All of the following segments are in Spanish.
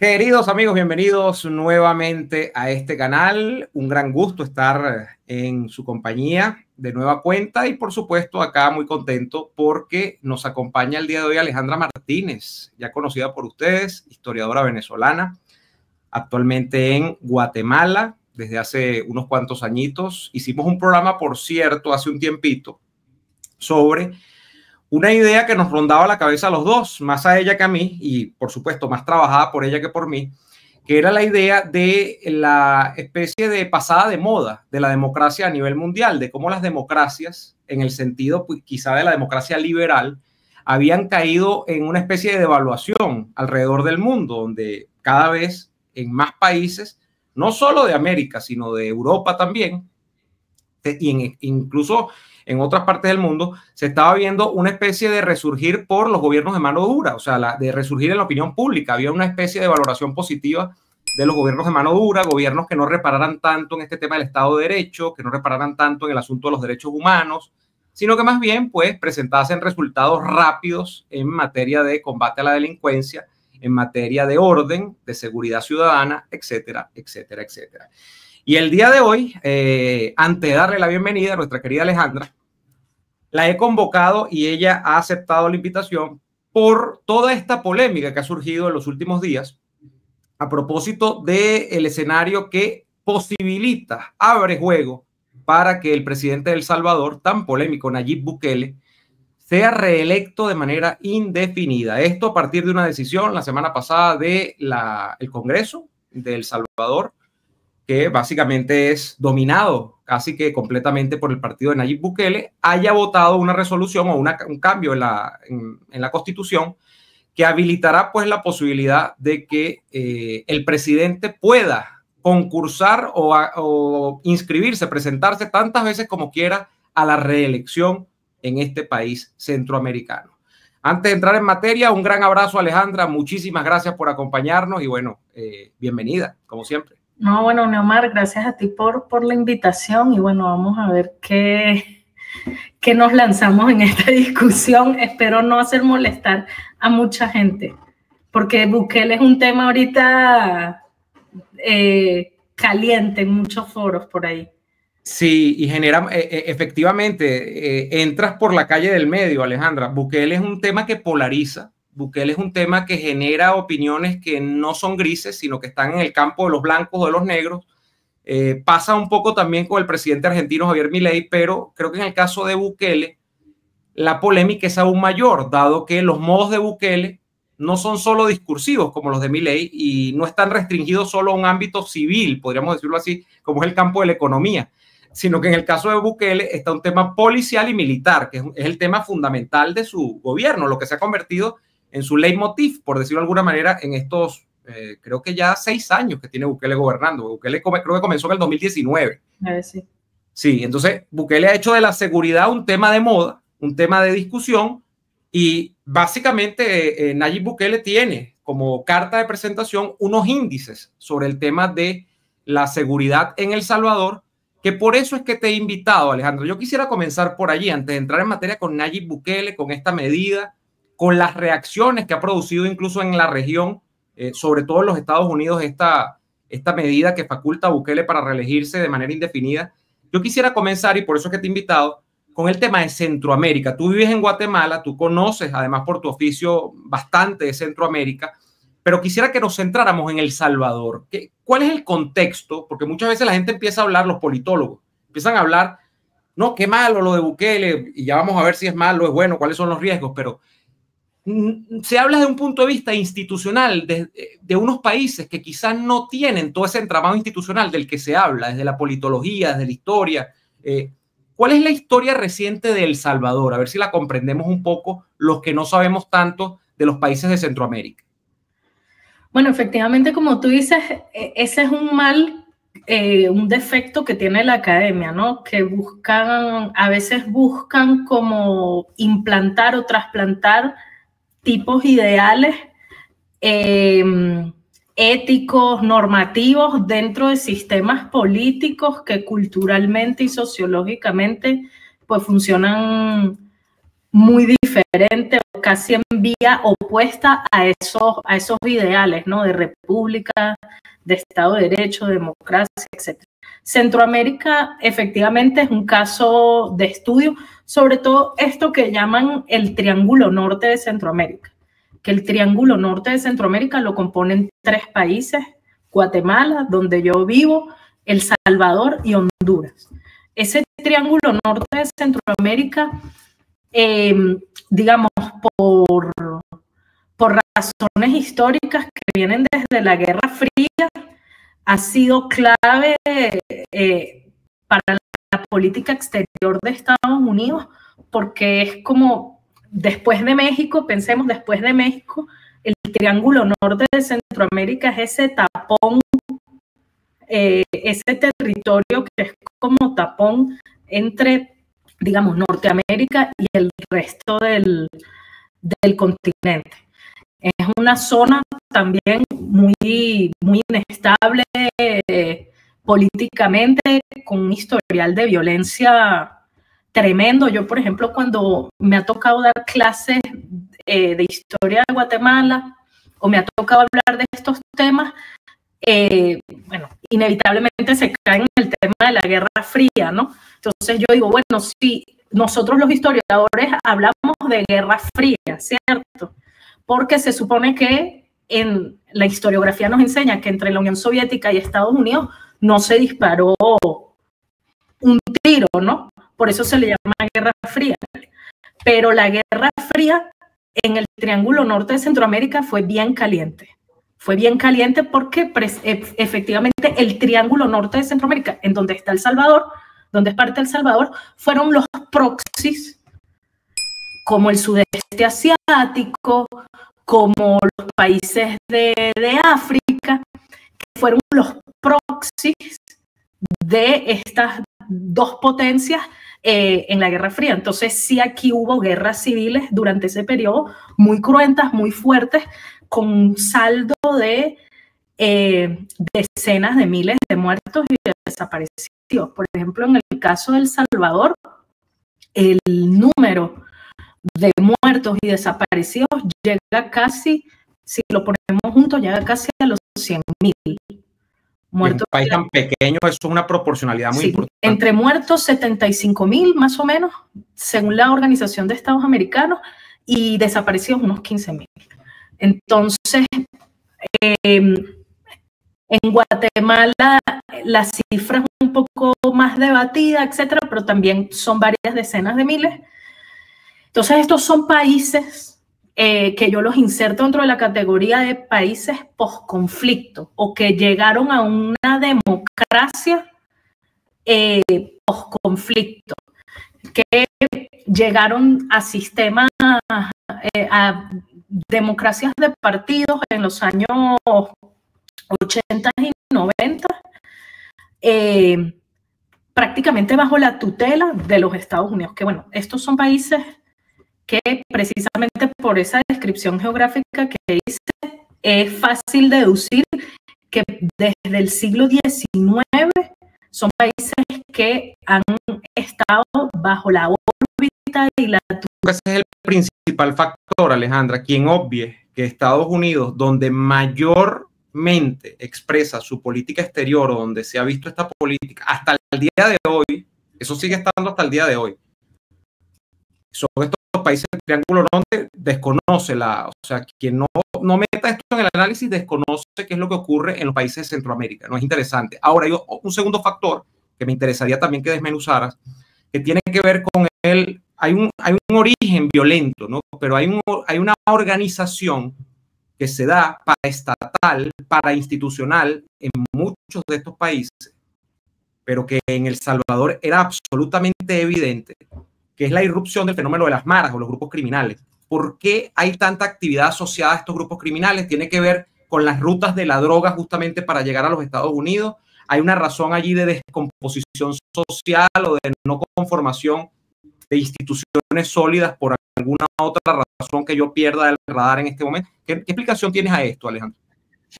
Queridos amigos, bienvenidos nuevamente a este canal. Un gran gusto estar en su compañía de nueva cuenta y por supuesto acá muy contento porque nos acompaña el día de hoy Alejandra Martínez, ya conocida por ustedes, historiadora venezolana, actualmente en Guatemala desde hace unos cuantos añitos. Hicimos un programa, por cierto, hace un tiempito sobre una idea que nos rondaba la cabeza a los dos, más a ella que a mí, y por supuesto más trabajada por ella que por mí, que era la idea de la especie de pasada de moda de la democracia a nivel mundial, de cómo las democracias, en el sentido pues, quizá de la democracia liberal, habían caído en una especie de devaluación alrededor del mundo, donde cada vez en más países, no solo de América, sino de Europa también, y incluso en otras partes del mundo, se estaba viendo una especie de resurgir por los gobiernos de mano dura, o sea, de resurgir en la opinión pública. Había una especie de valoración positiva de los gobiernos de mano dura, gobiernos que no repararan tanto en este tema del Estado de Derecho, que no repararan tanto en el asunto de los derechos humanos, sino que más bien pues presentasen resultados rápidos en materia de combate a la delincuencia, en materia de orden, de seguridad ciudadana, etcétera, etcétera, etcétera. Y el día de hoy, antes de darle la bienvenida a nuestra querida Alejandra, la he convocado y ella ha aceptado la invitación por toda esta polémica que ha surgido en los últimos días a propósito del escenario que posibilita, abre juego para que el presidente de El Salvador, tan polémico, Nayib Bukele, sea reelecto de manera indefinida. Esto a partir de una decisión la semana pasada del Congreso de El Salvador, que básicamente es dominado casi que completamente por el partido de Nayib Bukele, haya votado una resolución o un cambio en la Constitución que habilitará pues la posibilidad de que el presidente pueda concursar o inscribirse, presentarse tantas veces como quiera a la reelección en este país centroamericano. Antes de entrar en materia, un gran abrazo, Alejandra. Muchísimas gracias por acompañarnos y bueno, bienvenida, como siempre. No, bueno, Neomar, gracias a ti por la invitación y bueno, vamos a ver qué nos lanzamos en esta discusión. Espero no hacer molestar a mucha gente, porque Bukele es un tema ahorita caliente en muchos foros por ahí. Sí, y genera, efectivamente, entras por la calle del medio, Alejandra. Bukele es un tema que polariza. Bukele es un tema que genera opiniones que no son grises, sino que están en el campo de los blancos o de los negros. Pasa un poco también con el presidente argentino Javier Milei, pero creo que en el caso de Bukele la polémica es aún mayor, dado que los modos de Bukele no son solo discursivos como los de Milei y no están restringidos solo a un ámbito civil, podríamos decirlo así, como es el campo de la economía, sino que en el caso de Bukele está un tema policial y militar, que es el tema fundamental de su gobierno, lo que se ha convertido en su leitmotiv, por decirlo de alguna manera, en estos, creo que ya 6 años que tiene Bukele gobernando. Bukele creo que comenzó en el 2019. Sí. Sí, entonces Bukele ha hecho de la seguridad un tema de moda, un tema de discusión, y básicamente Nayib Bukele tiene como carta de presentación unos índices sobre el tema de la seguridad en El Salvador, que por eso es que te he invitado, Alejandro. Yo quisiera comenzar por allí, antes de entrar en materia con Nayib Bukele, con esta medida, con las reacciones que ha producido incluso en la región, sobre todo en los Estados Unidos, esta medida que faculta a Bukele para reelegirse de manera indefinida. Yo quisiera comenzar, y por eso es que te he invitado, con el tema de Centroamérica. Tú vives en Guatemala, tú conoces, además por tu oficio, bastante de Centroamérica, pero quisiera que nos centráramos en El Salvador. ¿Cuál es el contexto? Porque muchas veces la gente empieza a hablar, los politólogos, empiezan a hablar, no, qué malo lo de Bukele, y ya vamos a ver si es malo, es bueno, cuáles son los riesgos, pero se habla de un punto de vista institucional de unos países que quizás no tienen todo ese entramado institucional del que se habla, desde la politología, desde la historia. ¿Cuál es la historia reciente de El Salvador? A ver si la comprendemos un poco los que no sabemos tanto de los países de Centroamérica. Bueno, efectivamente, como tú dices, ese es un mal, un defecto que tiene la academia, ¿no? Que a veces buscan como implantar o trasplantar tipos ideales éticos, normativos dentro de sistemas políticos que culturalmente y sociológicamente pues funcionan muy diferentes diferente o casi en vía opuesta a esos ideales, ¿no? De república, de Estado de Derecho, democracia, etc. Centroamérica efectivamente es un caso de estudio, sobre todo esto que llaman el Triángulo Norte de Centroamérica, que el Triángulo Norte de Centroamérica lo componen 3 países, Guatemala, donde yo vivo, El Salvador y Honduras. Ese Triángulo Norte de Centroamérica, digamos, por razones históricas que vienen desde la Guerra Fría, ha sido clave para la política exterior de Estados Unidos, porque es como, después de México, pensemos, después de México, el Triángulo Norte de Centroamérica es ese tapón, ese territorio que es como tapón entre, digamos, Norteamérica y el resto del continente. Es una zona también muy inestable políticamente, con un historial de violencia tremendo. Yo, por ejemplo, cuando me ha tocado dar clases de historia de Guatemala o me ha tocado hablar de estos temas, bueno, inevitablemente se cae en el tema de la Guerra Fría, ¿no? Entonces yo digo, bueno, sí, nosotros los historiadores hablamos de Guerra Fría, ¿cierto? Porque se supone que en la historiografía nos enseña que entre la Unión Soviética y Estados Unidos no se disparó un tiro, ¿no? Por eso se le llama Guerra Fría. Pero la Guerra Fría en el Triángulo Norte de Centroamérica fue bien caliente. Fue bien caliente porque efectivamente el Triángulo Norte de Centroamérica, en donde está El Salvador, donde es parte de El Salvador, fueron los proxies, como el sudeste asiático, como los países de África, que fueron los proxies de estas 2 potencias en la Guerra Fría. Entonces sí, aquí hubo guerras civiles durante ese periodo muy cruentas, muy fuertes, con un saldo de decenas de miles de muertos y de desaparecidos. Por ejemplo, en el caso de El Salvador, el número de muertos y desaparecidos llega casi, si lo ponemos juntos, llega casi a los 100.000 muertos. En un país tan pequeño, eso es una proporcionalidad muy importante. Entre muertos, 75.000 más o menos, según la Organización de Estados Americanos, y desaparecidos unos 15.000. Entonces, en Guatemala la cifra es un poco más debatida, etcétera, pero también son varias decenas de miles. Entonces, estos son países que yo los inserto dentro de la categoría de países posconflicto o que llegaron a una democracia posconflicto, que llegaron a sistemas, a democracias de partidos en los años 80 y 90, prácticamente bajo la tutela de los Estados Unidos, que bueno, estos son países que precisamente por esa descripción geográfica que hice, es fácil deducir que desde el siglo XIX son países que han estado bajo la órbita y la tutela. Ese es el principal factor, Alejandra, quien obvie que Estados Unidos, donde mayormente expresa su política exterior o donde se ha visto esta política hasta el día de hoy, eso sigue estando hasta el día de hoy, son estos países del Triángulo Norte, desconoce o sea, quien no meta esto en el análisis desconoce qué es lo que ocurre en los países de Centroamérica, no es interesante. Ahora, hay un segundo factor que me interesaría también que desmenuzaras, que tiene que ver con hay un origen violento, ¿no? Pero hay una organización que se da paraestatal, parainstitucional en muchos de estos países, pero que en El Salvador era absolutamente evidente, que es la irrupción del fenómeno de las maras o los grupos criminales. ¿Por qué hay tanta actividad asociada a estos grupos criminales? Tiene que ver con las rutas de la droga justamente para llegar a los Estados Unidos. Hay una razón allí de descomposición social o de no conformación de instituciones sólidas por alguna otra razón que yo pierda del radar en este momento. ¿Qué explicación tienes a esto, Alejandro?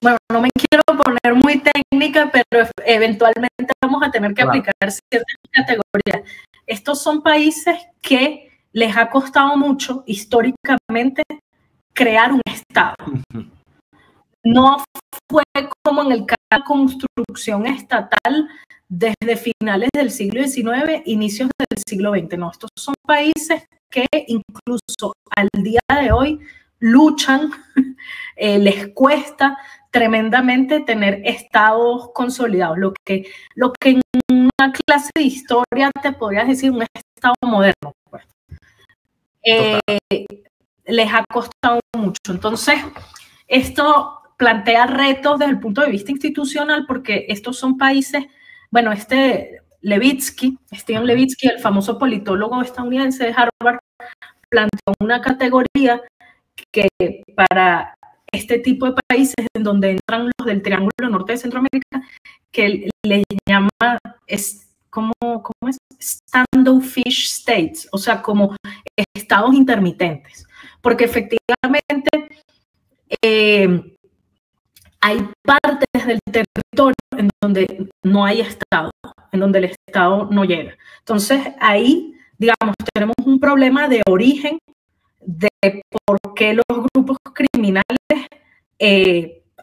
Bueno, no me quiero poner muy técnica, pero eventualmente vamos a tener que aplicar ciertas categorías. Estos son países que les ha costado mucho históricamente crear un Estado. No fue como en el caso de la construcción estatal desde finales del siglo XIX, inicios del siglo XX. No, estos son países que incluso al día de hoy luchan, les cuesta tremendamente tener estados consolidados. Lo que en una clase de historia te podrías decir un estado moderno. Pues. Les ha costado mucho. Entonces, esto plantea retos desde el punto de vista institucional porque estos son países, bueno, Steven Levitsky, el famoso politólogo estadounidense de Harvard, planteó una categoría que para este tipo de países en donde entran los del Triángulo Norte de Centroamérica, que le llama, ¿cómo es? Standoffish states, o sea, como estados intermitentes, porque efectivamente hay partes del territorio en donde no hay Estado, en donde el Estado no llega. Entonces, ahí, digamos, tenemos un problema de origen de por qué los grupos criminales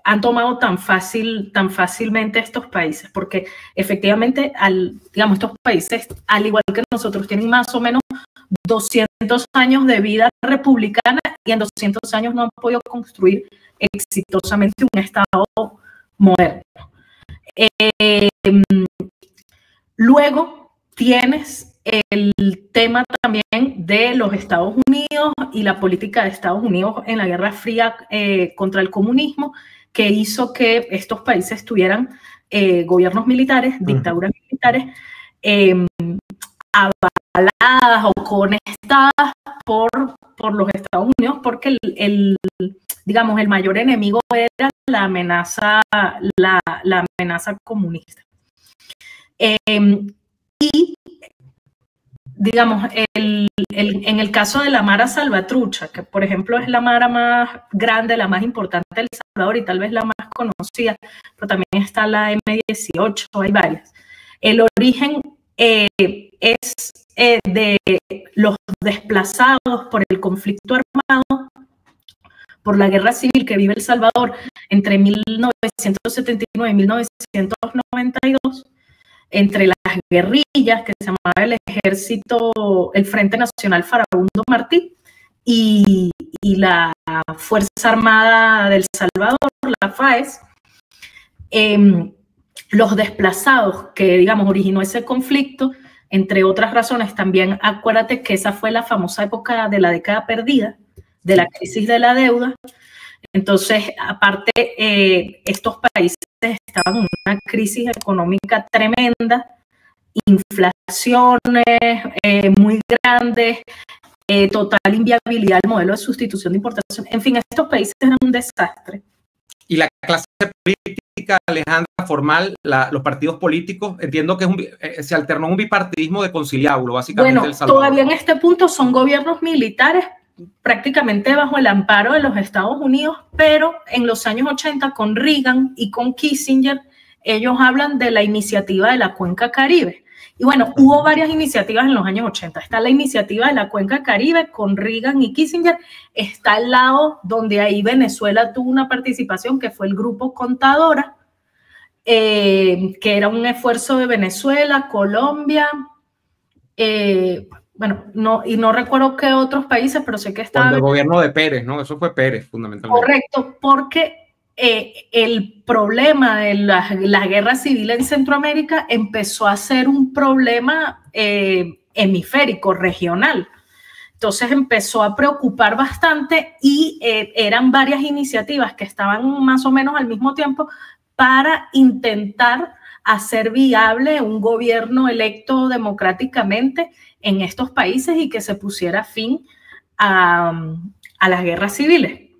han tomado tan fácilmente estos países, porque efectivamente, digamos, estos países, al igual que nosotros, tienen más o menos 200 años de vida republicana y en 200 años no han podido construir exitosamente un Estado moderno. Luego tienes el tema también de los Estados Unidos y la política de Estados Unidos en la Guerra Fría contra el comunismo, que hizo que estos países tuvieran gobiernos militares, dictaduras militares, avaladas o conectadas por los Estados Unidos, porque digamos, el mayor enemigo era la amenaza comunista. Y digamos, en el caso de la Mara Salvatrucha, que por ejemplo es la Mara más grande, la más importante de El Salvador y tal vez la más conocida, pero también está la M18, hay varias. El origen es de los desplazados por el conflicto armado, por la guerra civil que vive El Salvador entre 1979 y 1992, entre las guerrillas que se llamaba el ejército, el Frente Nacional Farabundo Martí y la Fuerza Armada del Salvador, la FAES. Los desplazados que, digamos, originó ese conflicto, entre otras razones, también acuérdate que esa fue la famosa época de la década perdida, de la crisis de la deuda. Entonces, aparte, estos países estaban en una crisis económica tremenda, inflaciones muy grandes, total inviabilidad del modelo de sustitución de importación. En fin, estos países eran un desastre. Y la clase política, Alejandra, formal, los partidos políticos, entiendo que se alternó un bipartidismo de conciliábulo, básicamente. Bueno, todavía en este punto son gobiernos militares, prácticamente bajo el amparo de los Estados Unidos, pero en los años 80 con Reagan y con Kissinger, ellos hablan de la iniciativa de la Cuenca Caribe. Y bueno, hubo varias iniciativas en los años 80. Está la iniciativa de la Cuenca Caribe con Reagan y Kissinger. Está al lado donde ahí Venezuela tuvo una participación, que fue el Grupo Contadora, que era un esfuerzo de Venezuela, Colombia, bueno, no recuerdo qué otros países, pero sé que estaba... Cuando el gobierno de Pérez, ¿no? Eso fue Pérez, fundamentalmente. Correcto, porque el problema de la guerra civil en Centroamérica empezó a ser un problema hemisférico, regional. Entonces empezó a preocupar bastante y eran varias iniciativas que estaban más o menos al mismo tiempo para intentar hacer viable un gobierno electo democráticamente en estos países y que se pusiera fin a las guerras civiles.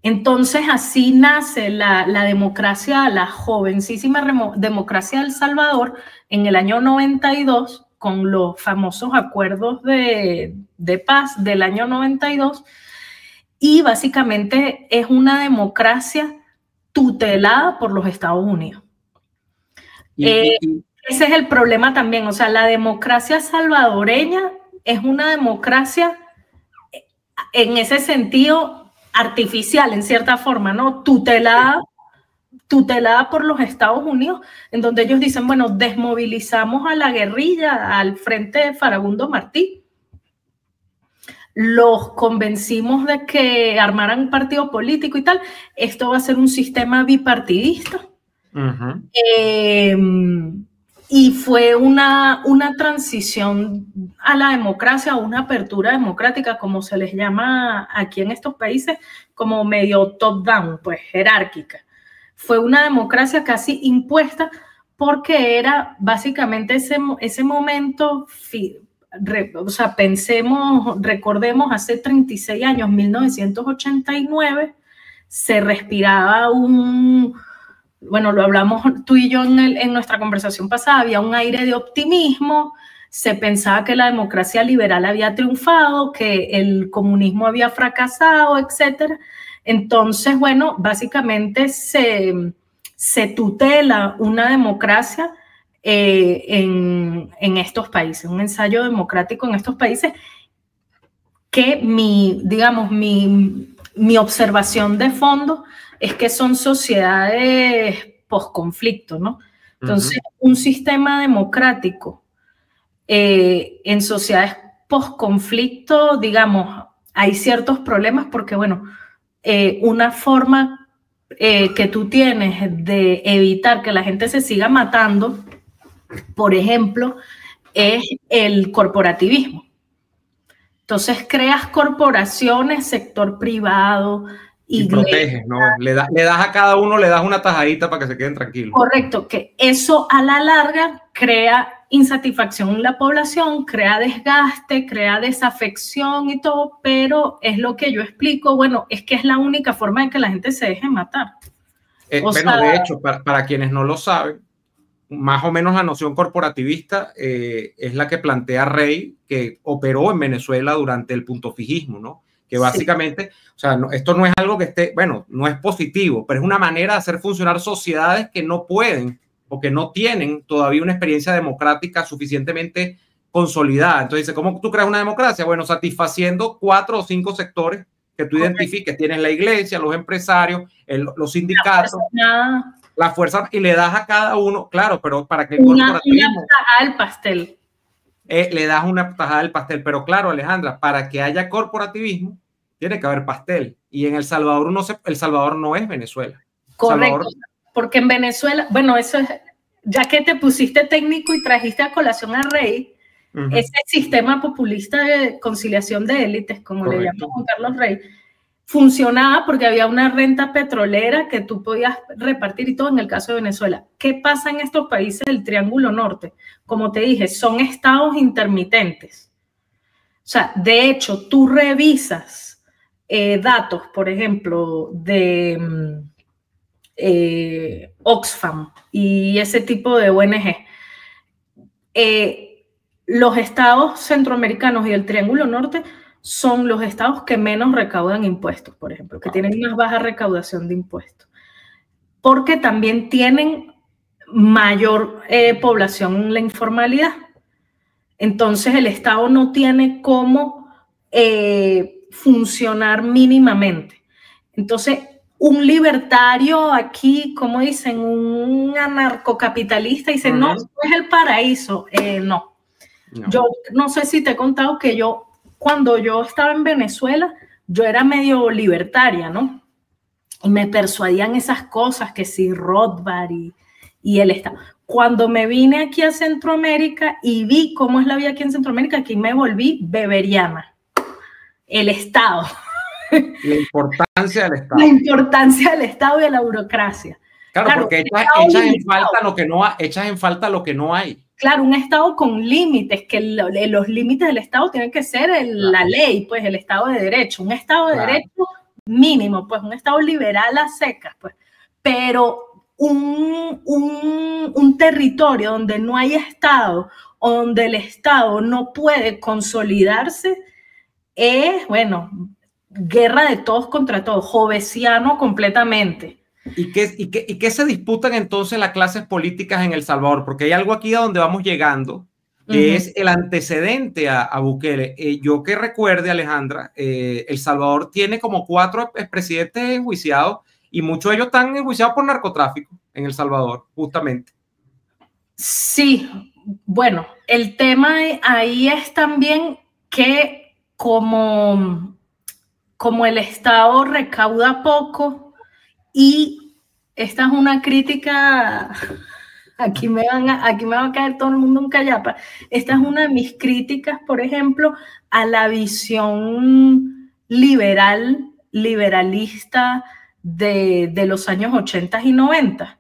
Entonces así nace la democracia, la jovencísima democracia de El Salvador en el año 92, con los famosos acuerdos de paz del año 92, y básicamente es una democracia tutelada por los Estados Unidos. Ese es el problema también, o sea, la democracia salvadoreña es una democracia en ese sentido artificial, en cierta forma, ¿no? Tutelada por los Estados Unidos, en donde ellos dicen, bueno, desmovilizamos a la guerrilla al frente de Farabundo Martí, los convencimos de que armaran un partido político y tal, esto va a ser un sistema bipartidista. Y fue una transición a la democracia, una apertura democrática, como se les llama aquí en estos países, como medio top-down, pues jerárquica. Fue una democracia casi impuesta porque era básicamente ese momento, o sea, recordemos hace 36 años, 1989, se respiraba bueno, lo hablamos tú y yo en nuestra conversación pasada, había un aire de optimismo, se pensaba que la democracia liberal había triunfado, que el comunismo había fracasado, etc. Entonces, bueno, básicamente se tutela una democracia en estos países, un ensayo democrático en estos países que mi observación de fondo es que son sociedades post-conflicto, ¿no? Entonces, un sistema democrático en sociedades post-conflicto, digamos, hay ciertos problemas porque, bueno, una forma que tú tienes de evitar que la gente se siga matando, por ejemplo, es el corporativismo. Entonces, creas corporaciones, sector privado, y proteges, ¿no? Le das a cada uno, le das una tajadita para que se queden tranquilos. Correcto, que eso a la larga crea insatisfacción en la población, crea desgaste, crea desafección y todo, pero es lo que yo explico, bueno, es que es la única forma de que la gente se deje matar. De hecho, para quienes no lo saben, más o menos la noción corporativista es la que plantea Rey, que operó en Venezuela durante el puntofijismo, ¿no? Que básicamente, o sea, esto no es algo que esté, bueno, no es positivo, pero es una manera de hacer funcionar sociedades que no pueden o que no tienen todavía una experiencia democrática suficientemente consolidada. Entonces, ¿cómo tú creas una democracia? Bueno, satisfaciendo 4 o 5 sectores que tú identifiques. Tienes la iglesia, los empresarios, los sindicatos, la fuerza, y le das a cada uno, claro, pero para que el corporativismo... Una tajada del pastel. Le das una tajada del pastel, pero claro, Alejandra, para que haya corporativismo tiene que haber pastel, y en El Salvador El Salvador no es Venezuela. Correcto, porque en Venezuela, bueno, eso es, ya que te pusiste técnico y trajiste a colación a Rey, ese sistema populista de conciliación de élites, como le llama Juan Carlos Rey, funcionaba porque había una renta petrolera que tú podías repartir y todo en el caso de Venezuela. ¿Qué pasa en estos países del Triángulo Norte? Como te dije, son estados intermitentes. O sea, de hecho, tú revisas datos, por ejemplo, de Oxfam y ese tipo de ONG. Los estados centroamericanos y del Triángulo Norte son los estados que menos recaudan impuestos, por ejemplo, que tienen más baja recaudación de impuestos, porque también tienen mayor población en la informalidad. Entonces, el Estado no tiene cómo funcionar mínimamente. Entonces, un libertario aquí, como dicen, un anarcocapitalista, dice, no, es el paraíso. No. Yo no sé si te he contado que cuando yo estaba en Venezuela, yo era medio libertaria, ¿no? Y me persuadían esas cosas, que si Rothbard y el Estado. Cuando me vine aquí a Centroamérica y vi cómo es la vida aquí en Centroamérica, aquí me volví beberiana. El Estado. La importancia del Estado. La importancia del Estado y de la burocracia. Claro, porque echas en falta lo que no hay. Claro, un Estado con límites, que los límites del Estado tienen que ser la ley, pues el Estado de Derecho. Un Estado de Derecho mínimo, pues un Estado liberal a secas, pues. Pero un territorio donde no hay Estado, o donde el Estado no puede consolidarse, es, bueno, guerra de todos contra todos, jovesiano completamente. ¿Y qué se disputan entonces las clases políticas en El Salvador? Porque hay algo aquí a donde vamos llegando, que es el antecedente a Bukele. Yo que recuerde, Alejandra, El Salvador tiene como 4 expresidentes enjuiciados y muchos de ellos están enjuiciados por narcotráfico en El Salvador, justamente. Sí, bueno, el tema ahí es también que como el Estado recauda poco, y esta es una crítica, aquí me va a caer todo el mundo en callapa, esta es una de mis críticas, por ejemplo, a la visión liberalista de los años 80 y 90.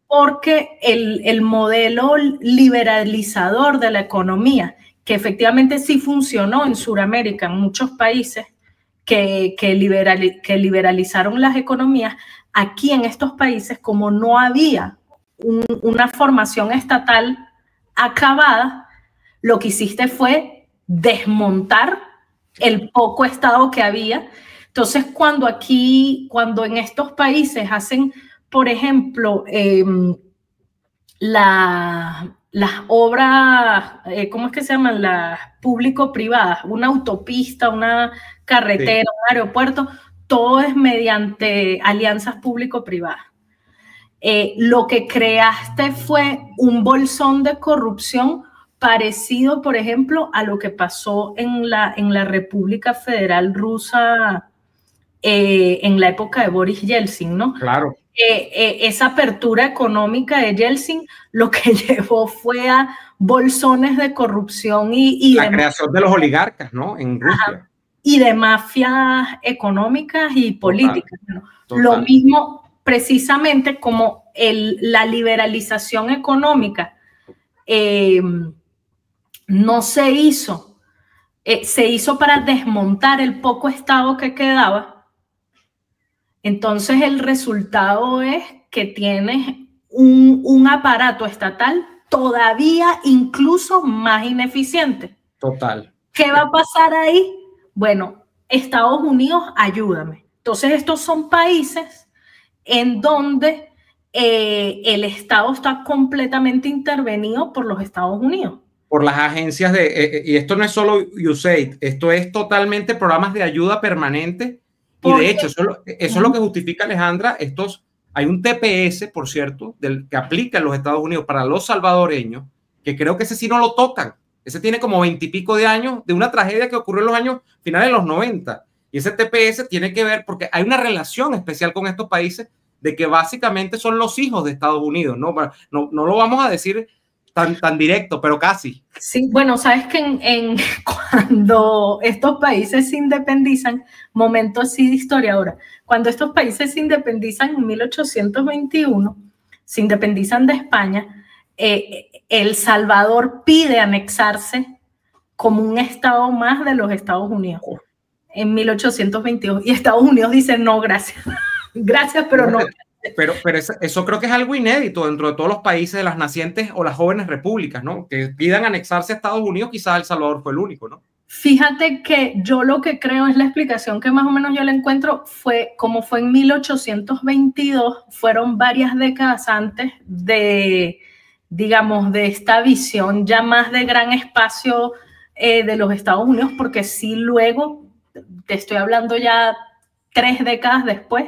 Porque el modelo liberalizador de la economía, que efectivamente sí funcionó en Sudamérica, en muchos países que liberalizaron las economías, aquí en estos países, como no había una formación estatal acabada, lo que hiciste fue desmontar el poco Estado que había. Entonces, cuando en estos países hacen, por ejemplo, las obras, ¿cómo es que se llaman? Las público-privadas, una autopista, una carretera, sí, un aeropuerto, todo es mediante alianzas público-privadas. Lo que creaste fue un bolsón de corrupción parecido, por ejemplo, a lo que pasó en la República Federal Rusa en la época de Boris Yeltsin, ¿no? Claro. Esa apertura económica de Yeltsin lo que llevó fue a bolsones de corrupción y la creación de los oligarcas, ¿no? En Rusia. Y de mafias económicas y políticas. Total, ¿no? Total. Lo mismo precisamente como la liberalización económica no se hizo, se hizo para desmontar el poco Estado que quedaba. Entonces el resultado es que tienes un aparato estatal todavía incluso más ineficiente. Total. ¿Qué va a pasar ahí? Bueno, Estados Unidos, ayúdame. Entonces estos son países en donde el Estado está completamente intervenido por los Estados Unidos. Por las agencias y esto no es solo USAID, esto es totalmente programas de ayuda permanente. Y de hecho, eso es lo que justifica, Alejandra, hay un TPS, por cierto, que aplica en los Estados Unidos para los salvadoreños, que creo que ese sí no lo tocan. Ese tiene como 20 y pico de años de una tragedia que ocurrió en los años finales de los 90. Y ese TPS tiene que ver, porque hay una relación especial con estos países de que básicamente son los hijos de Estados Unidos. No lo vamos a decir tan directo, pero casi. Sí, bueno, sabes que cuando estos países se independizan, momento así de historia ahora, cuando estos países se independizan en 1821, se independizan de España, El Salvador pide anexarse como un estado más de los Estados Unidos en 1822, y Estados Unidos dice no, gracias, gracias, pero no. Pero eso creo que es algo inédito dentro de todos los países de las nacientes o las jóvenes repúblicas, ¿no? Que pidan anexarse a Estados Unidos, quizás El Salvador fue el único, ¿no? Fíjate que yo lo que creo es la explicación que más o menos yo le encuentro fue como fue en 1822, fueron varias décadas antes de, digamos, de esta visión ya más de gran espacio de los Estados Unidos, porque sí luego, te estoy hablando ya 3 décadas después,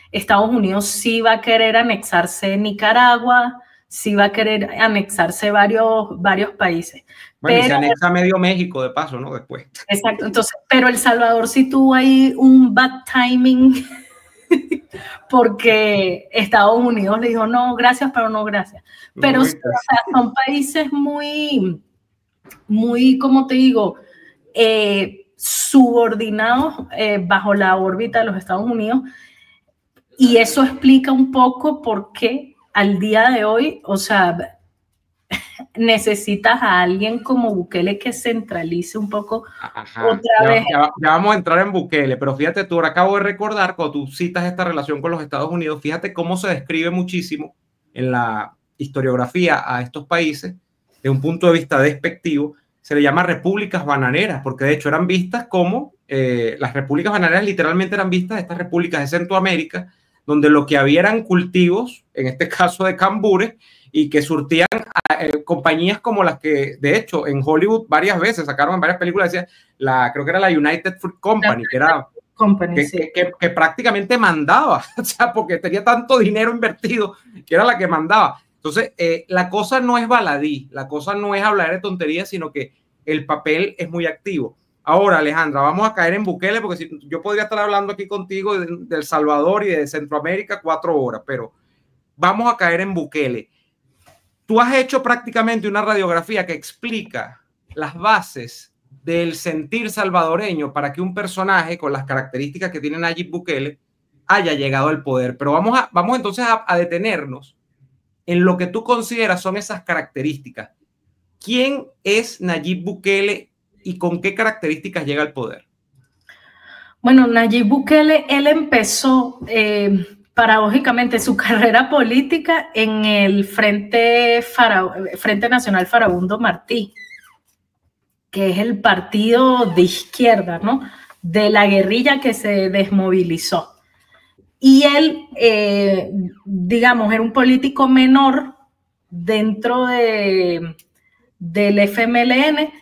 Estados Unidos sí va a querer anexarse Nicaragua, sí va a querer anexarse varios países. Bueno, pero, y se anexa medio México de paso, ¿no? Después. Exacto, entonces, pero El Salvador sí tuvo ahí un bad timing porque Estados Unidos le dijo no, gracias, pero no, gracias. Pero sí, o sea, son países muy, como te digo, subordinados bajo la órbita de los Estados Unidos. Y eso explica un poco por qué al día de hoy, o sea, necesitas a alguien como Bukele que centralice un poco. Ajá, otra vez. Ya vamos a entrar en Bukele, pero fíjate tú, ahora acabo de recordar, cuando tú citas esta relación con los Estados Unidos, fíjate cómo se describe muchísimo en la historiografía a estos países, de un punto de vista despectivo, se le llama repúblicas bananeras, porque de hecho eran vistas como, las repúblicas bananeras literalmente eran vistas, estas repúblicas de Centroamérica, donde lo que había eran cultivos, en este caso de cambures, y que surtían compañías como las que, de hecho, en Hollywood varias veces sacaron en varias películas, decía, creo que era la United Fruit Company, que era que prácticamente mandaba, o sea, porque tenía tanto dinero invertido que era la que mandaba. Entonces, la cosa no es baladí, la cosa no es hablar de tonterías, sino que el papel es muy activo. Ahora, Alejandra, vamos a caer en Bukele, porque si, yo podría estar hablando aquí contigo de El Salvador y de Centroamérica 4 horas, pero vamos a caer en Bukele. Tú has hecho prácticamente una radiografía que explica las bases del sentir salvadoreño para que un personaje con las características que tiene Nayib Bukele haya llegado al poder. Pero vamos entonces a detenernos en lo que tú consideras son esas características. ¿Quién es Nayib Bukele y con qué características llega al poder? Bueno, Nayib Bukele, él empezó paradójicamente su carrera política en el Frente Nacional Farabundo Martí, que es el partido de izquierda, ¿no?, de la guerrilla que se desmovilizó. Y él, digamos, era un político menor dentro del FMLN,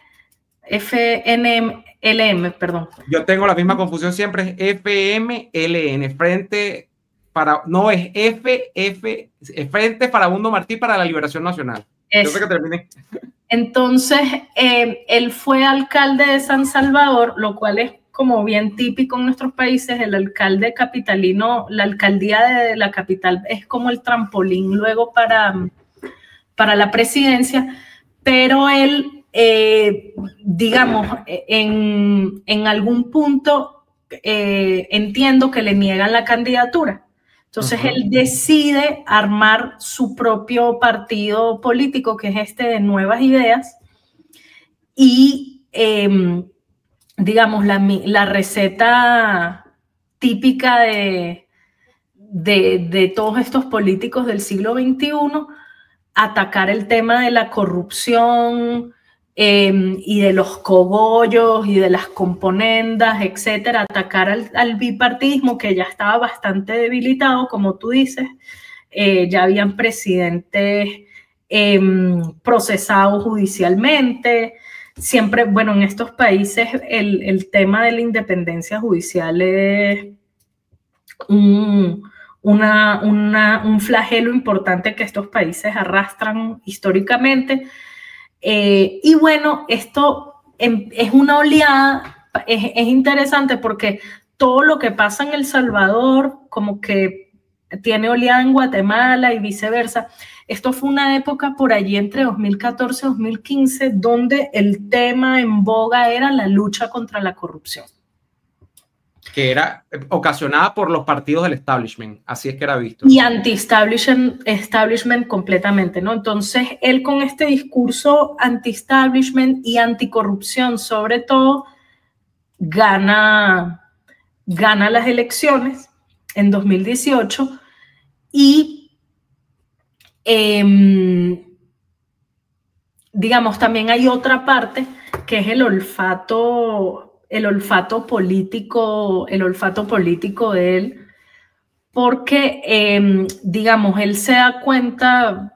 perdón. Yo tengo la misma confusión siempre, es FMLN, Frente Farabundo Martí para la Liberación Nacional. Yo sé que terminé. Entonces, él fue alcalde de San Salvador, lo cual es como bien típico en nuestros países. El alcalde capitalino, la alcaldía de la capital es como el trampolín luego para la presidencia, pero él, digamos, en algún punto entiendo que le niegan la candidatura. Entonces él decide armar su propio partido político, que es de Nuevas Ideas, y digamos, la receta típica de todos estos políticos del siglo XXI, atacar el tema de la corrupción y de los cogollos y de las componendas, etcétera, atacar al bipartidismo, que ya estaba bastante debilitado, como tú dices. Ya habían presidentes procesados judicialmente. Siempre, bueno, en estos países el tema de la independencia judicial es un flagelo importante que estos países arrastran históricamente. Y bueno, esto es una oleada, es interesante porque todo lo que pasa en El Salvador como que tiene oleada en Guatemala y viceversa. Esto fue una época por allí entre 2014 y 2015 donde el tema en boga era la lucha contra la corrupción. Que era ocasionada por los partidos del establishment, así es que era visto. Y anti-establishment completamente, ¿no? Entonces, él con este discurso anti-establishment y anticorrupción, sobre todo, gana las elecciones en 2018 y, digamos, también hay otra parte que es el olfato político de él, porque, digamos, él se da cuenta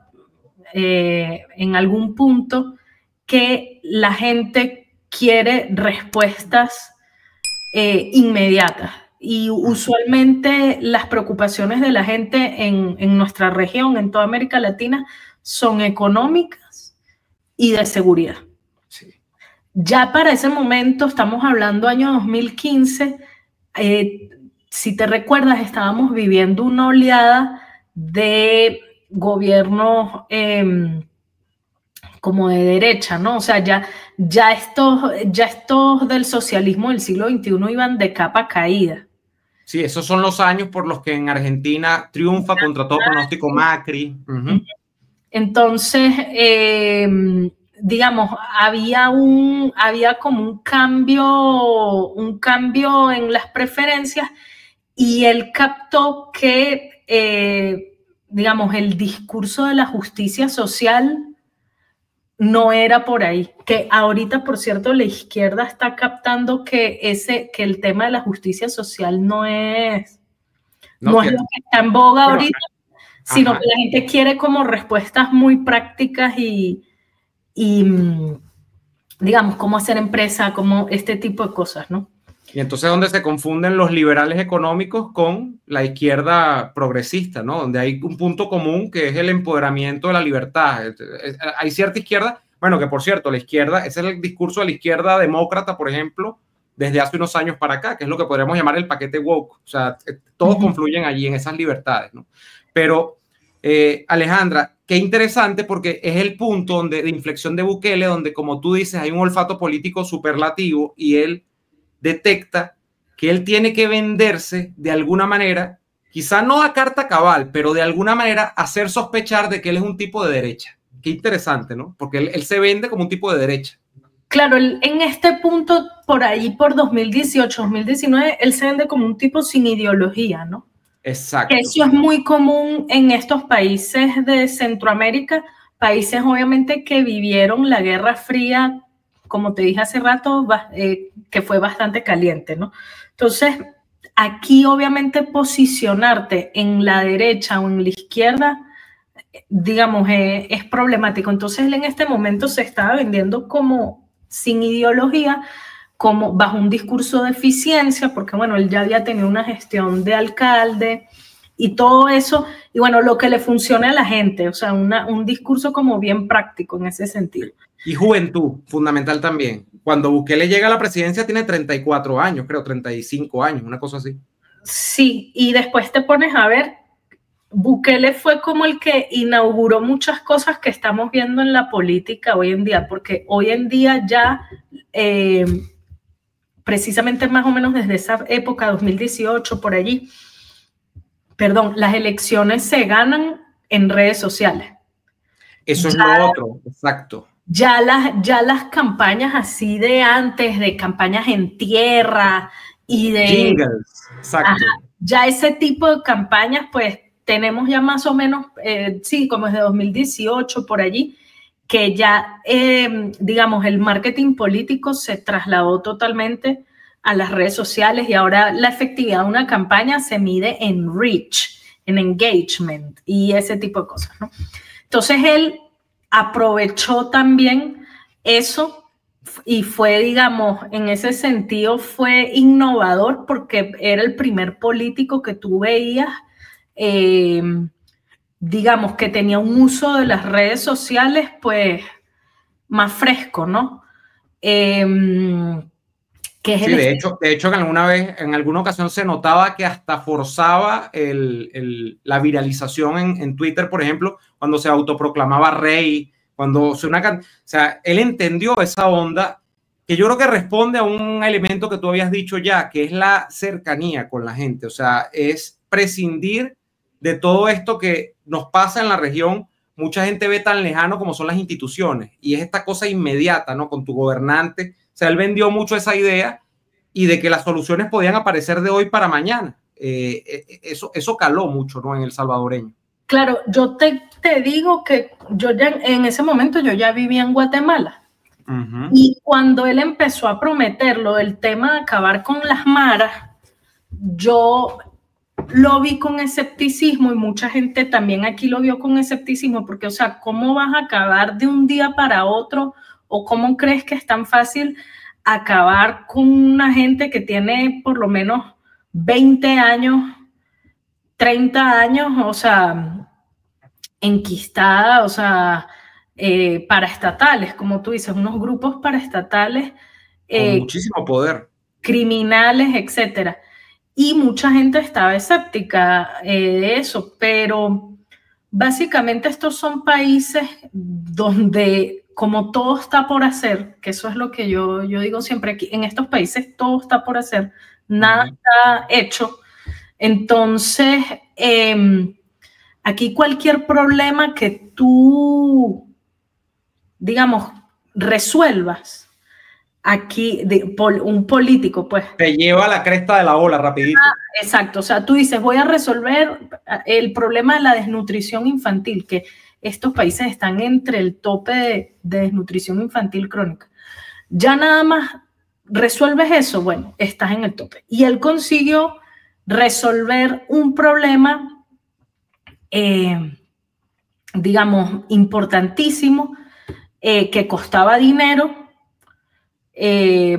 en algún punto que la gente quiere respuestas inmediatas, y usualmente las preocupaciones de la gente en nuestra región, en toda América Latina, son económicas y de seguridad. Sí. Ya para ese momento, estamos hablando año 2015, si te recuerdas, estábamos viviendo una oleada de gobiernos como de derecha, ¿no? O sea, ya estos del socialismo del siglo XXI iban de capa caída. Sí, esos son los años por los que en Argentina triunfa contra todo pronóstico Macri. Entonces, digamos, había como un cambio en las preferencias, y él captó que, digamos, el discurso de la justicia social no era por ahí. Que ahorita, por cierto, la izquierda está captando que el tema de la justicia social no es lo que está en boga ahorita, sino que la gente quiere como respuestas muy prácticas y digamos, cómo hacer empresa, como este tipo de cosas, ¿no? Y entonces donde se confunden los liberales económicos con la izquierda progresista, ¿no? Donde hay un punto común que es el empoderamiento de la libertad. Hay cierta izquierda, bueno, que por cierto, la izquierda, ese es el discurso de la izquierda demócrata, por ejemplo, desde hace unos años para acá, que es lo que podríamos llamar el paquete woke. O sea, todos confluyen allí en esas libertades, ¿no? Pero, Alejandra, qué interesante porque es el punto de inflexión de Bukele, donde, como tú dices, hay un olfato político superlativo y él detecta que él tiene que venderse de alguna manera, quizá no a carta cabal, pero de alguna manera hacer sospechar de que él es un tipo de derecha. Qué interesante, ¿no? Porque él se vende como un tipo de derecha. Claro, en este punto, por ahí, por 2018, 2019, él se vende como un tipo sin ideología, ¿no? Exacto. Eso es muy común en estos países de Centroamérica, países obviamente que vivieron la Guerra Fría, como te dije hace rato, que fue bastante caliente, ¿no? Entonces, aquí obviamente posicionarte en la derecha o en la izquierda, digamos, es problemático. Entonces, él en este momento se estaba vendiendo como sin ideología, como bajo un discurso de eficiencia, porque bueno, él ya había tenido una gestión de alcalde y todo eso, y bueno, lo que le funciona a la gente, o sea, un discurso como bien práctico en ese sentido. Y juventud, fundamental también. Cuando Bukele llega a la presidencia tiene 34 años, creo, 35 años, una cosa así. Sí, y después te pones a ver, Bukele fue como el que inauguró muchas cosas que estamos viendo en la política hoy en día, porque hoy en día ya, precisamente más o menos desde esa época, 2018, por allí, perdón, las elecciones se ganan en redes sociales. Eso es lo otro, exacto. Ya las campañas así de antes, de campañas en tierra y de... Jingles, exacto. Ajá, ya ese tipo de campañas, pues, tenemos ya más o menos, sí, como desde 2018 por allí, que ya, digamos, el marketing político se trasladó totalmente a las redes sociales y ahora la efectividad de una campaña se mide en reach, en engagement y ese tipo de cosas, ¿no? Entonces él aprovechó también eso y fue, digamos, en ese sentido fue innovador porque era el primer político que tú veías, digamos, que tenía un uso de las redes sociales, pues, más fresco, ¿no? Que es sí, de hecho, en alguna ocasión se notaba que hasta forzaba la viralización en Twitter, por ejemplo, cuando se autoproclamaba rey, o sea, él entendió esa onda que yo creo que responde a un elemento que tú habías dicho ya, que es la cercanía con la gente, o sea, es prescindir de todo esto que nos pasa en la región. Mucha gente ve tan lejano como son las instituciones y es esta cosa inmediata, ¿no? Con tu gobernante. O sea, él vendió mucho esa idea y de que las soluciones podían aparecer de hoy para mañana. Eso caló mucho, ¿no? En el salvadoreño. Claro, yo te digo que yo ya en ese momento yo ya vivía en Guatemala. Y cuando él empezó a prometerlo, el tema de acabar con las maras, yo lo vi con escepticismo y mucha gente también aquí lo vio con escepticismo porque, o sea, ¿cómo vas a acabar de un día para otro? ¿O cómo crees que es tan fácil acabar con una gente que tiene por lo menos 20 años, 30 años, o sea, enquistada, o sea, paraestatales, como tú dices, unos grupos paraestatales. Con muchísimo poder. Criminales, etcétera. Y mucha gente estaba escéptica de eso, pero básicamente estos son países donde como todo está por hacer, que eso es lo que yo digo siempre, aquí en estos países todo está por hacer, nada está hecho. Entonces, aquí cualquier problema que tú, digamos, resuelvas, aquí un político, pues. Te lleva a la cresta de la ola rapidito. Exacto, o sea, tú dices, voy a resolver el problema de la desnutrición infantil, que estos países están entre el tope de desnutrición infantil crónica. Ya nada más resuelves eso, bueno, estás en el tope. Y él consiguió resolver un problema digamos, importantísimo, que costaba dinero,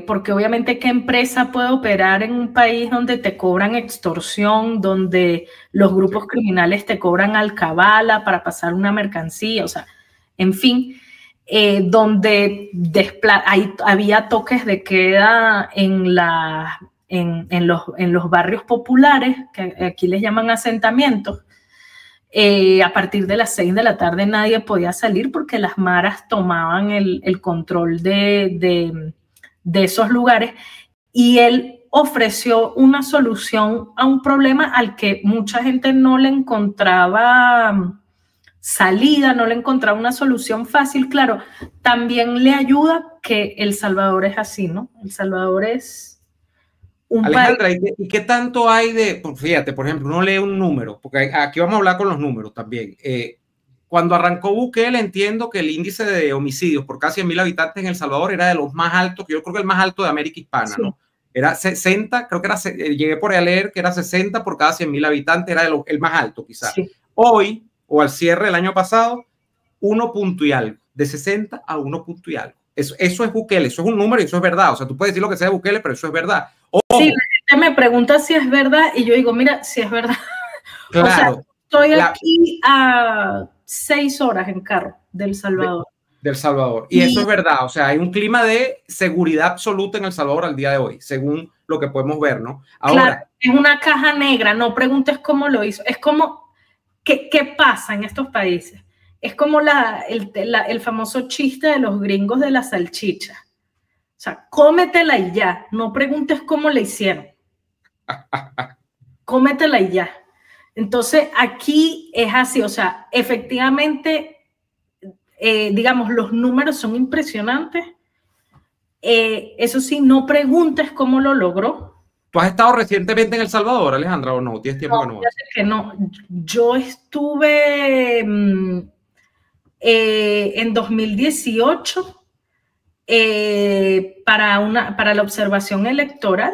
porque obviamente qué empresa puede operar en un país donde te cobran extorsión, donde los grupos criminales te cobran alcabala para pasar una mercancía, o sea, en fin, donde había toques de queda en los barrios populares, que aquí les llaman asentamientos. A partir de las 6 de la tarde nadie podía salir porque las maras tomaban el control de esos lugares, y él ofreció una solución a un problema al que mucha gente no le encontraba salida, no le encontraba una solución fácil. Claro, también le ayuda que El Salvador es así, ¿no? El Salvador es un Alejandra, país... ¿y qué tanto hay de, fíjate, por ejemplo, uno lee un número, porque aquí vamos a hablar con los números también. Cuando arrancó Bukele, entiendo que el índice de homicidios por cada 100.000 habitantes en El Salvador era de los más altos, que yo creo que el más alto de América Hispana, sí, ¿no? Era 60, creo que era, llegué por ahí a leer que era 60 por cada 100.000 habitantes, era el más alto quizás. Sí. Hoy, o al cierre del año pasado, 1 punto y algo, de 60 a 1 punto y algo. Eso es Bukele, eso es un número y eso es verdad. O sea, tú puedes decir lo que sea de Bukele, pero eso es verdad. Ojo. Sí, la gente me pregunta si es verdad y yo digo, mira, si es verdad. Claro. O sea, estoy aquí a 6 horas en carro del Salvador. Del Salvador. Y eso es verdad. O sea, hay un clima de seguridad absoluta en El Salvador al día de hoy, según lo que podemos ver, ¿no? Ahora, claro, es una caja negra. No preguntes cómo lo hizo. Es como, ¿qué pasa en estos países? Es como el famoso chiste de los gringos de la salchicha. O sea, cómetela y ya. No preguntes cómo le hicieron. Cómetela y ya. Entonces, aquí es así. O sea, efectivamente, digamos, los números son impresionantes. Eso sí, no preguntes cómo lo logró. ¿Tú has estado recientemente en El Salvador, Alejandra, o no? ¿Tienes tiempo que no? Que no. Yo estuve en 2018 para la observación electoral,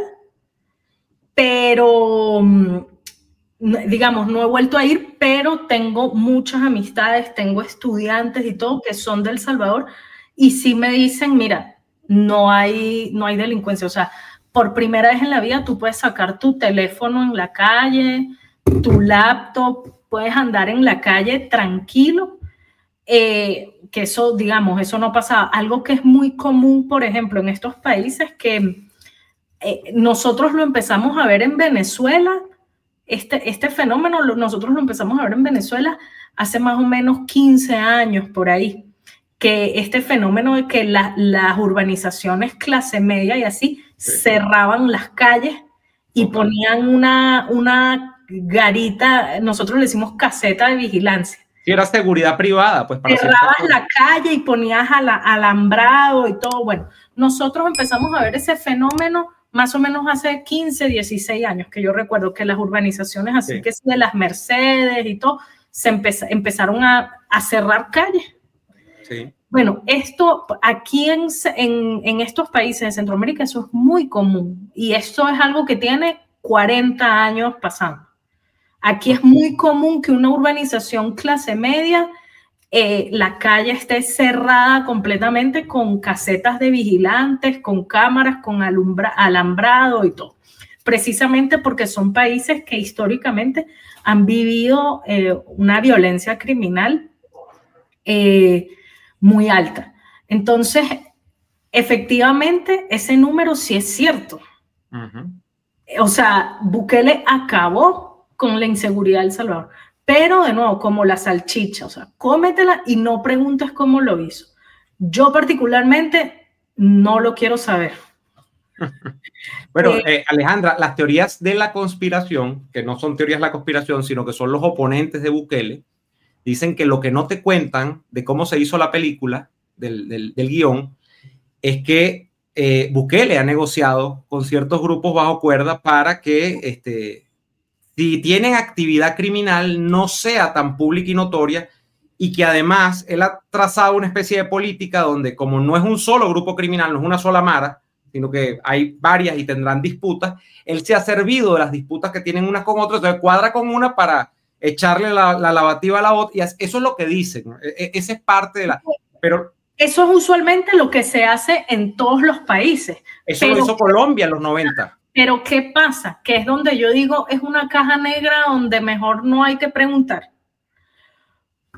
pero digamos, no he vuelto a ir, pero tengo muchas amistades, tengo estudiantes y todo que son de El Salvador, y sí me dicen, mira, no hay delincuencia. O sea, por primera vez en la vida tú puedes sacar tu teléfono en la calle, tu laptop, puedes andar en la calle tranquilo, que eso, digamos, eso no pasaba. Algo que es muy común, por ejemplo, en estos países, que nosotros lo empezamos a ver en Venezuela, este fenómeno nosotros lo empezamos a ver en Venezuela hace más o menos 15 años por ahí, que este fenómeno de que las urbanizaciones clase media y así cerraban las calles y ponían una garita, nosotros le decimos caseta de vigilancia. Sí, era seguridad privada, pues. Cerrabas la calle y ponías alambrado y todo. Bueno, nosotros empezamos a ver ese fenómeno más o menos hace 15, 16 años, que yo recuerdo que las urbanizaciones así, sí, que es de las Mercedes y todo, empezaron a cerrar calles. Sí. Bueno, esto aquí en estos países de Centroamérica, eso es muy común, y esto es algo que tiene 40 años pasando. Aquí es muy común que una urbanización clase media, la calle esté cerrada completamente con casetas de vigilantes, con cámaras, con alambrado y todo. Precisamente porque son países que históricamente han vivido una violencia criminal muy alta. Entonces, efectivamente, ese número sí es cierto. O sea, Bukele acabó con la inseguridad de El Salvador. Pero, de nuevo, como la salchicha, o sea, cómetela y no preguntes cómo lo hizo. Yo particularmente no lo quiero saber. Bueno, Alejandra, las teorías de la conspiración, que no son teorías de la conspiración, sino que son los oponentes de Bukele, dicen que lo que no te cuentan de cómo se hizo la película, del guión, es que Bukele ha negociado con ciertos grupos bajo cuerda para que si tienen actividad criminal no sea tan pública y notoria, y que además él ha trazado una especie de política donde, como no es un solo grupo criminal, no es una sola mara, sino que hay varias y tendrán disputas, él se ha servido de las disputas que tienen unas con otras, entonces cuadra con una para echarle la lavativa a la otra, y eso es lo que dicen, ¿no? Esa es parte de la... Pero eso es usualmente lo que se hace en todos los países. Eso lo hizo Colombia en los 90. Pero ¿qué pasa? Que es donde yo digo, es una caja negra donde mejor no hay que preguntar.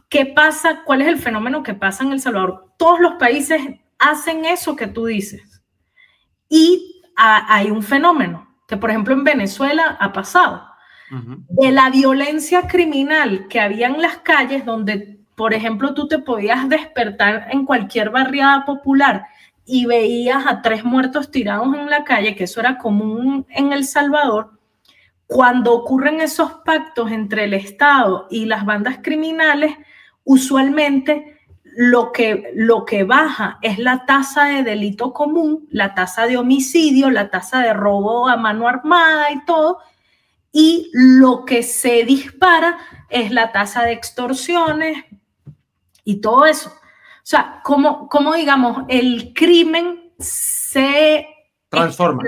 ¿Qué pasa? ¿Cuál es el fenómeno que pasa en El Salvador? Todos los países hacen eso que tú dices. Y hay un fenómeno que, por ejemplo, en Venezuela ha pasado. De la violencia criminal que había en las calles, donde, por ejemplo, tú te podías despertar en cualquier barriada popular y veías a 3 muertos tirados en la calle, que eso era común en El Salvador. Cuando ocurren esos pactos entre el Estado y las bandas criminales, usualmente lo que baja es la tasa de delito común, la tasa de homicidio, la tasa de robo a mano armada y todo, y lo que se dispara es la tasa de extorsiones y todo eso. O sea, como digamos, el crimen se transforma,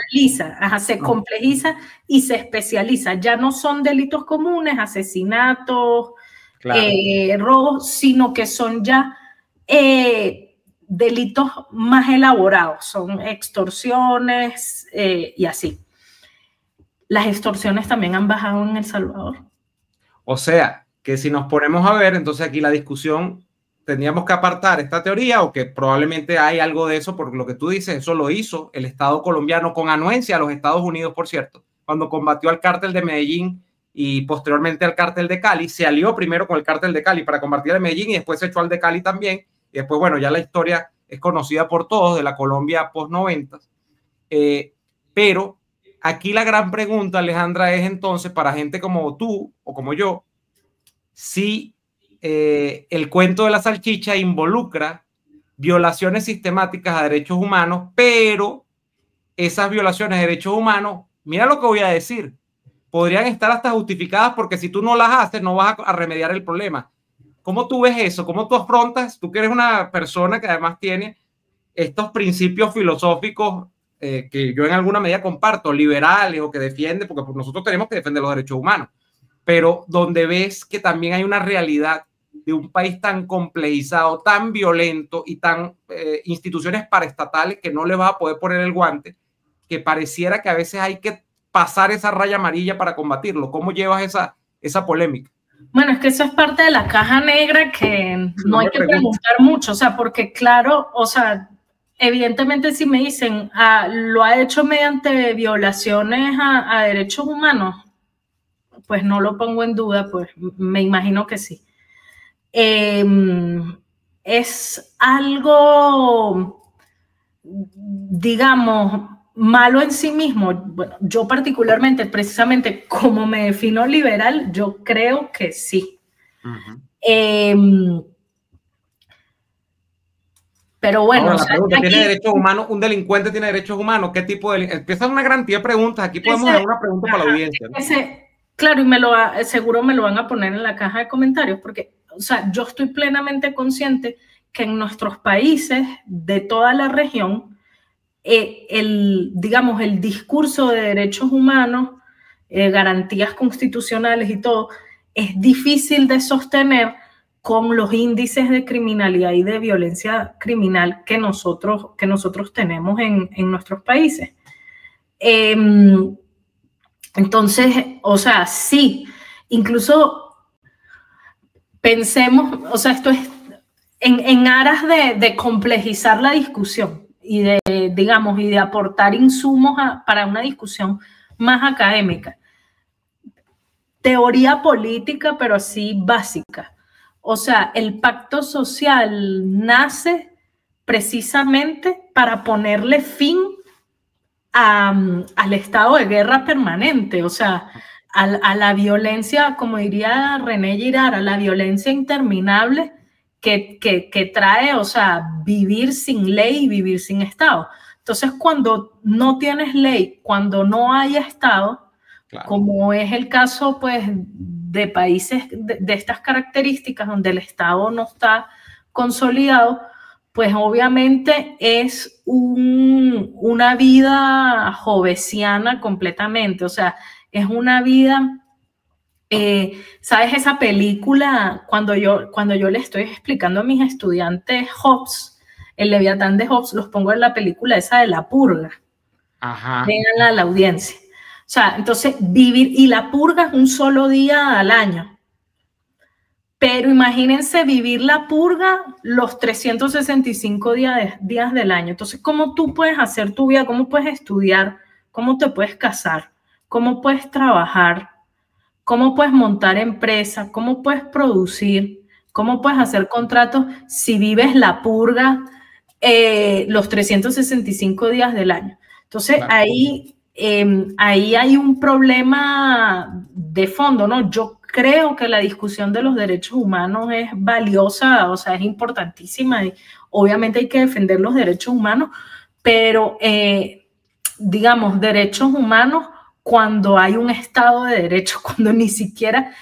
se complejiza y se especializa. Ya no son delitos comunes, asesinatos, claro, robos, sino que son ya delitos más elaborados, son extorsiones y así. Las extorsiones también han bajado en El Salvador. O sea, que si nos ponemos a ver, entonces aquí la discusión, tendríamos que apartar esta teoría, o que probablemente hay algo de eso, porque lo que tú dices, eso lo hizo el Estado colombiano con anuencia a los Estados Unidos, por cierto, cuando combatió al cártel de Medellín y posteriormente al cártel de Cali. Se alió primero con el cártel de Cali para combatir a Medellín y después se echó al de Cali también. Y después, bueno, ya la historia es conocida por todos de la Colombia post-90. Pero aquí la gran pregunta, Alejandra, es entonces para gente como tú o como yo, si el cuento de la salchicha involucra violaciones sistemáticas a derechos humanos, pero esas violaciones de derechos humanos, mira lo que voy a decir, podrían estar hasta justificadas porque si tú no las haces no vas a remediar el problema. ¿Cómo tú ves eso? ¿Cómo tú afrontas? Tú que eres una persona que además tiene estos principios filosóficos que yo en alguna medida comparto, liberales o que defiende, porque nosotros tenemos que defender los derechos humanos, pero donde ves que también hay una realidad de un país tan complejizado, tan violento y tan instituciones paraestatales que no le vas a poder poner el guante, que pareciera que a veces hay que pasar esa raya amarilla para combatirlo. ¿Cómo llevas esa polémica? Bueno, es que eso es parte de la caja negra que no hay que preguntar mucho, o sea, porque claro, o sea, evidentemente si me dicen, lo ha hecho mediante violaciones a derechos humanos, pues no lo pongo en duda, pues me imagino que sí. Es algo, digamos, malo en sí mismo. Bueno, yo particularmente, precisamente como me defino liberal, yo creo que sí. Pero bueno, ahora, la pregunta, aquí, ¿tiene derechos humanos? ¿Un delincuente tiene derechos humanos? ¿Qué tipo de...? Empiezan una gran cantidad de preguntas. Aquí podemos dar una pregunta para la audiencia, ¿no? Claro, y seguro me lo van a poner en la caja de comentarios, porque, o sea, yo estoy plenamente consciente que en nuestros países de toda la región, digamos, el discurso de derechos humanos, garantías constitucionales y todo, es difícil de sostener con los índices de criminalidad y de violencia criminal que nosotros tenemos en nuestros países. Entonces, o sea, sí, incluso pensemos, o sea, esto es en aras de complejizar la discusión y digamos, y de aportar insumos para una discusión más académica. Teoría política, pero así básica. O sea, el pacto social nace precisamente para ponerle fin al estado de guerra permanente, o sea, a la violencia, como diría René Girard, a la violencia interminable que trae, o sea, vivir sin ley y vivir sin Estado. Entonces, cuando no tienes ley, cuando no hay Estado, claro, como es el caso, pues, de países de estas características, donde el Estado no está consolidado, pues obviamente es una vida jovesiana completamente, o sea, es una vida ¿Sabes esa película? Cuando yo le estoy explicando a mis estudiantes Hobbes, el Leviatán de Hobbes, los pongo en la película esa de La Purga. Ajá. Véanla a la audiencia. O sea, entonces vivir, y la purga es un solo día al año. Pero imagínense vivir la purga los 365 días del año. Entonces, ¿cómo tú puedes hacer tu vida? ¿Cómo puedes estudiar? ¿Cómo te puedes casar? ¿Cómo puedes trabajar? ¿Cómo puedes montar empresa? ¿Cómo puedes producir? ¿Cómo puedes hacer contratos si vives la purga los 365 días del año? Entonces, claro, ahí hay un problema de fondo, ¿no? Yo creo que la discusión de los derechos humanos es valiosa, o sea, es importantísima y obviamente hay que defender los derechos humanos, pero digamos, derechos humanos cuando hay un Estado de Derecho, cuando ni siquiera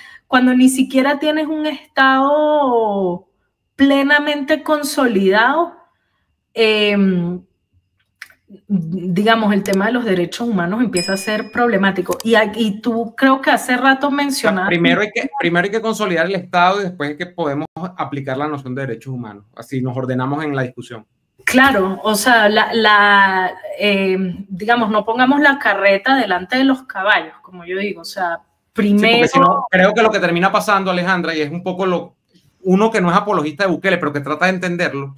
tienes un Estado plenamente consolidado, digamos, el tema de los derechos humanos empieza a ser problemático. Y tú creo que hace rato mencionaste... Primero hay que consolidar el Estado y después es que podemos aplicar la noción de derechos humanos. Así nos ordenamos en la discusión. Claro, o sea, digamos, no pongamos la carreta delante de los caballos, como yo digo, o sea, primero... Sí, porque si no, creo que lo que termina pasando, Alejandra, y es un poco uno que no es apologista de Bukele, pero que trata de entenderlo,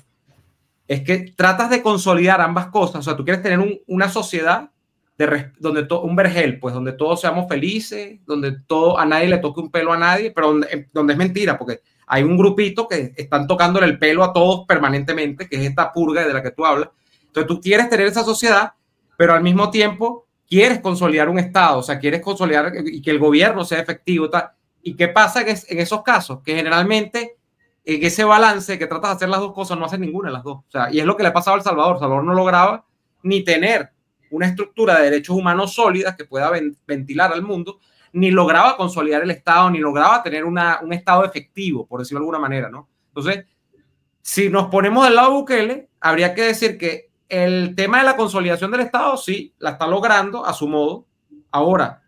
es que tratas de consolidar ambas cosas. O sea, tú quieres tener una sociedad donde un vergel, pues donde todos seamos felices, donde a nadie le toque un pelo a nadie, pero donde es mentira, porque hay un grupito que están tocándole el pelo a todos permanentemente, que es esta purga de la que tú hablas. Entonces tú quieres tener esa sociedad, pero al mismo tiempo quieres consolidar un Estado, o sea, quieres consolidar y que el gobierno sea efectivo. Tal. ¿Y qué pasa en esos casos? Que generalmente en ese balance que tratas de hacer las dos cosas, no haces ninguna de las dos. O sea, y es lo que le ha pasado a El Salvador. El Salvador no lograba ni tener una estructura de derechos humanos sólida que pueda ventilar al mundo, ni lograba consolidar el Estado, ni lograba tener un Estado efectivo, por decirlo de alguna manera, ¿no? Entonces, si nos ponemos del lado de Bukele, habría que decir que el tema de la consolidación del Estado, sí, la está logrando a su modo, ahora,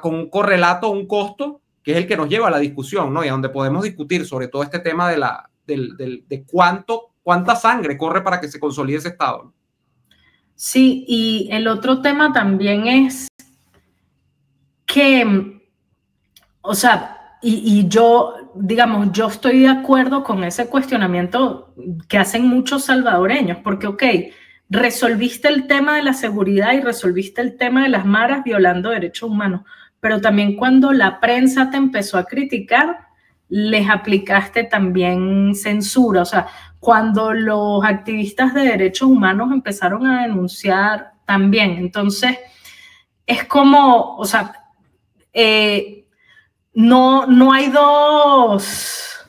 con un correlato, un costo, que es el que nos lleva a la discusión, ¿no? Y a donde podemos discutir sobre todo este tema de cuánta sangre corre para que se consolide ese Estado, ¿no? Sí, y el otro tema también es que, o sea, y yo, digamos, yo estoy de acuerdo con ese cuestionamiento que hacen muchos salvadoreños, porque, ok, resolviste el tema de la seguridad y resolviste el tema de las maras violando derechos humanos, pero también cuando la prensa te empezó a criticar, les aplicaste también censura. O sea, cuando los activistas de derechos humanos empezaron a denunciar también. Entonces, es como, o sea, no hay dos,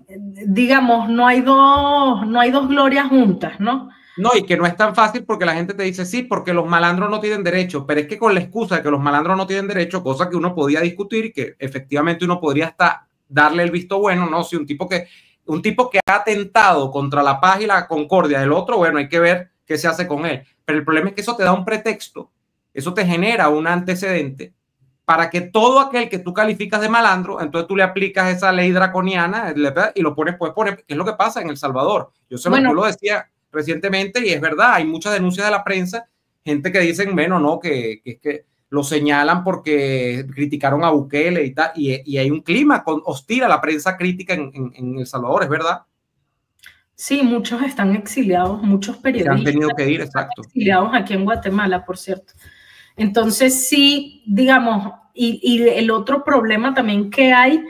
digamos, no hay dos glorias juntas, ¿no? No, y que no es tan fácil porque la gente te dice, sí, porque los malandros no tienen derecho, pero es que con la excusa de que los malandros no tienen derecho, cosa que uno podía discutir y que efectivamente uno podría hasta darle el visto bueno, ¿no? Si un tipo que ha atentado contra la paz y la concordia del otro, bueno, hay que ver qué se hace con él. Pero el problema es que eso te da un pretexto, eso te genera un antecedente para que todo aquel que tú calificas de malandro, entonces tú le aplicas esa ley draconiana y lo pones, que es lo que pasa en El Salvador. Yo lo decía recientemente y es verdad, hay muchas denuncias de la prensa, gente que dicen, bueno, no, que lo señalan porque criticaron a Bukele y tal, y hay un clima hostil a la prensa crítica en El Salvador, es verdad. Sí, muchos están exiliados, muchos periodistas se han tenido que ir, exacto. Exiliados aquí en Guatemala, por cierto. Entonces sí, digamos, y el otro problema también que hay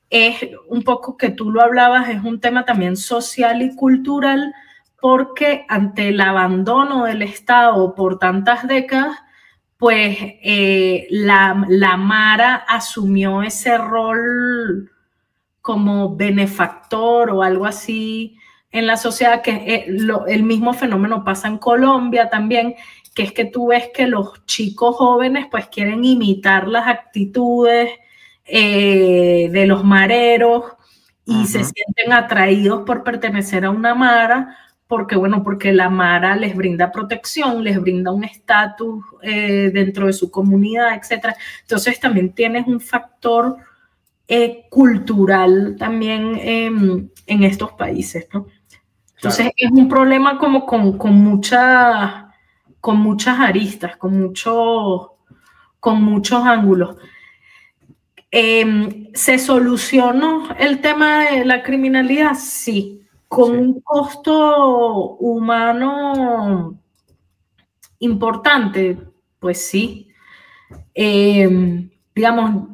es un poco que tú lo hablabas, es un tema también social y cultural, porque ante el abandono del Estado por tantas décadas, pues la Mara asumió ese rol como benefactor o algo así en la sociedad, que el mismo fenómeno pasa en Colombia también, que es que tú ves que los chicos jóvenes pues quieren imitar las actitudes de los mareros y se sienten atraídos por pertenecer a una mara porque, bueno, porque la Mara les brinda protección, les brinda un estatus dentro de su comunidad, etc. Entonces también tienes un factor cultural también en estos países, ¿no? Entonces claro, es un problema como con muchas aristas, con muchos ángulos. ¿Se solucionó el tema de la criminalidad? Sí, con un costo humano importante, pues sí. Digamos,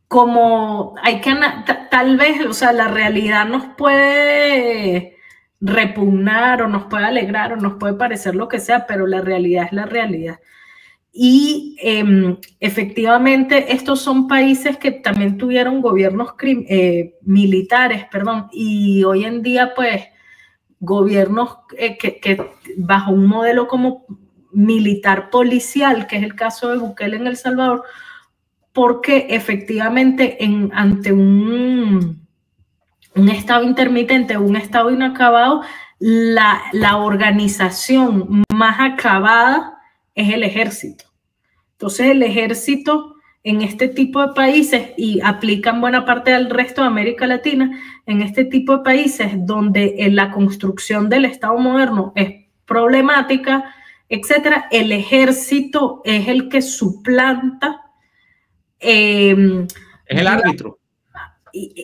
como hay que, tal vez, o sea, la realidad nos puede repugnar o nos puede alegrar o nos puede parecer lo que sea, pero la realidad es la realidad. Y efectivamente estos son países que también tuvieron gobiernos militares, perdón, y hoy en día pues gobiernos que bajo un modelo como militar policial, que es el caso de Bukele en El Salvador, porque efectivamente ante un estado intermitente, un estado inacabado, la organización más acabada es el ejército. Entonces el ejército en este tipo de países, y aplican buena parte del resto de América Latina, en este tipo de países donde la construcción del Estado moderno es problemática, etcétera, el ejército es el que suplanta. Es el árbitro.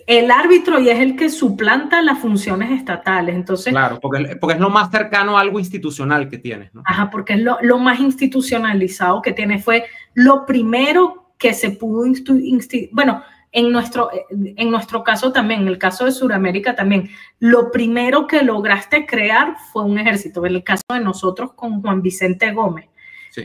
El árbitro, y es el que suplanta las funciones estatales. Entonces, claro, porque es lo más cercano a algo institucional que tienes, ¿no? Ajá, porque es lo más institucionalizado que tiene. Fue lo primero que se pudo bueno, en nuestro caso también, en el caso de Sudamérica también, lo primero que lograste crear fue un ejército. En el caso de nosotros con Juan Vicente Gómez. Sí.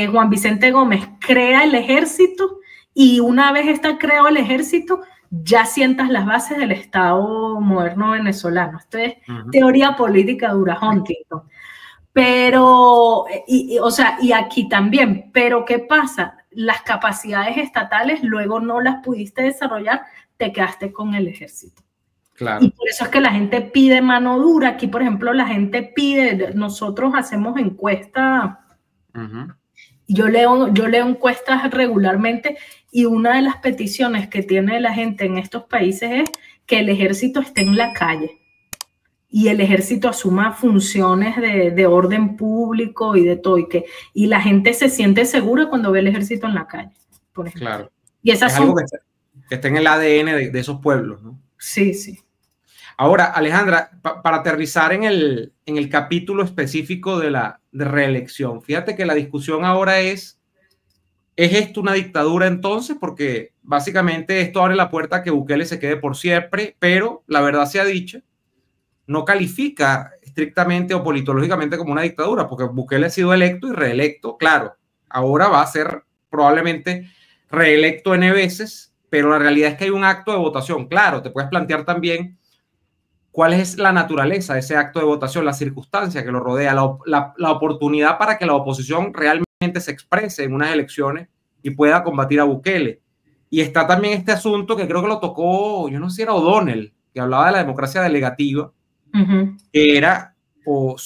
Juan Vicente Gómez crea el ejército, y una vez está creado el ejército, ya sientas las bases del Estado moderno venezolano. Esto es teoría política dura Huntington. Pero, o sea, y aquí también, pero ¿qué pasa? Las capacidades estatales luego no las pudiste desarrollar, te quedaste con el ejército. Claro. Y por eso es que la gente pide mano dura. Aquí, por ejemplo, la gente pide, nosotros hacemos encuestas, yo leo encuestas regularmente, y una de las peticiones que tiene la gente en estos países es que el ejército esté en la calle y el ejército asuma funciones de orden público y de todo, y la gente se siente segura cuando ve el ejército en la calle, por ejemplo. Claro. Y esas son algo que está en el ADN de esos pueblos, ¿no? Sí, sí. Ahora, Alejandra, para aterrizar en el capítulo específico de la reelección, fíjate que la discusión ahora ¿es esto una dictadura entonces? Porque básicamente esto abre la puerta a que Bukele se quede por siempre, pero la verdad sea dicha, no califica estrictamente o politológicamente como una dictadura, porque Bukele ha sido electo y reelecto, claro, ahora va a ser probablemente reelecto N veces, pero la realidad es que hay un acto de votación. Claro, te puedes plantear también cuál es la naturaleza de ese acto de votación, la circunstancia que lo rodea, la oportunidad para que la oposición realmente se exprese en unas elecciones y pueda combatir a Bukele. Y está también este asunto que creo que lo tocó, yo no sé si era O'Donnell, que hablaba de la democracia delegativa, que era como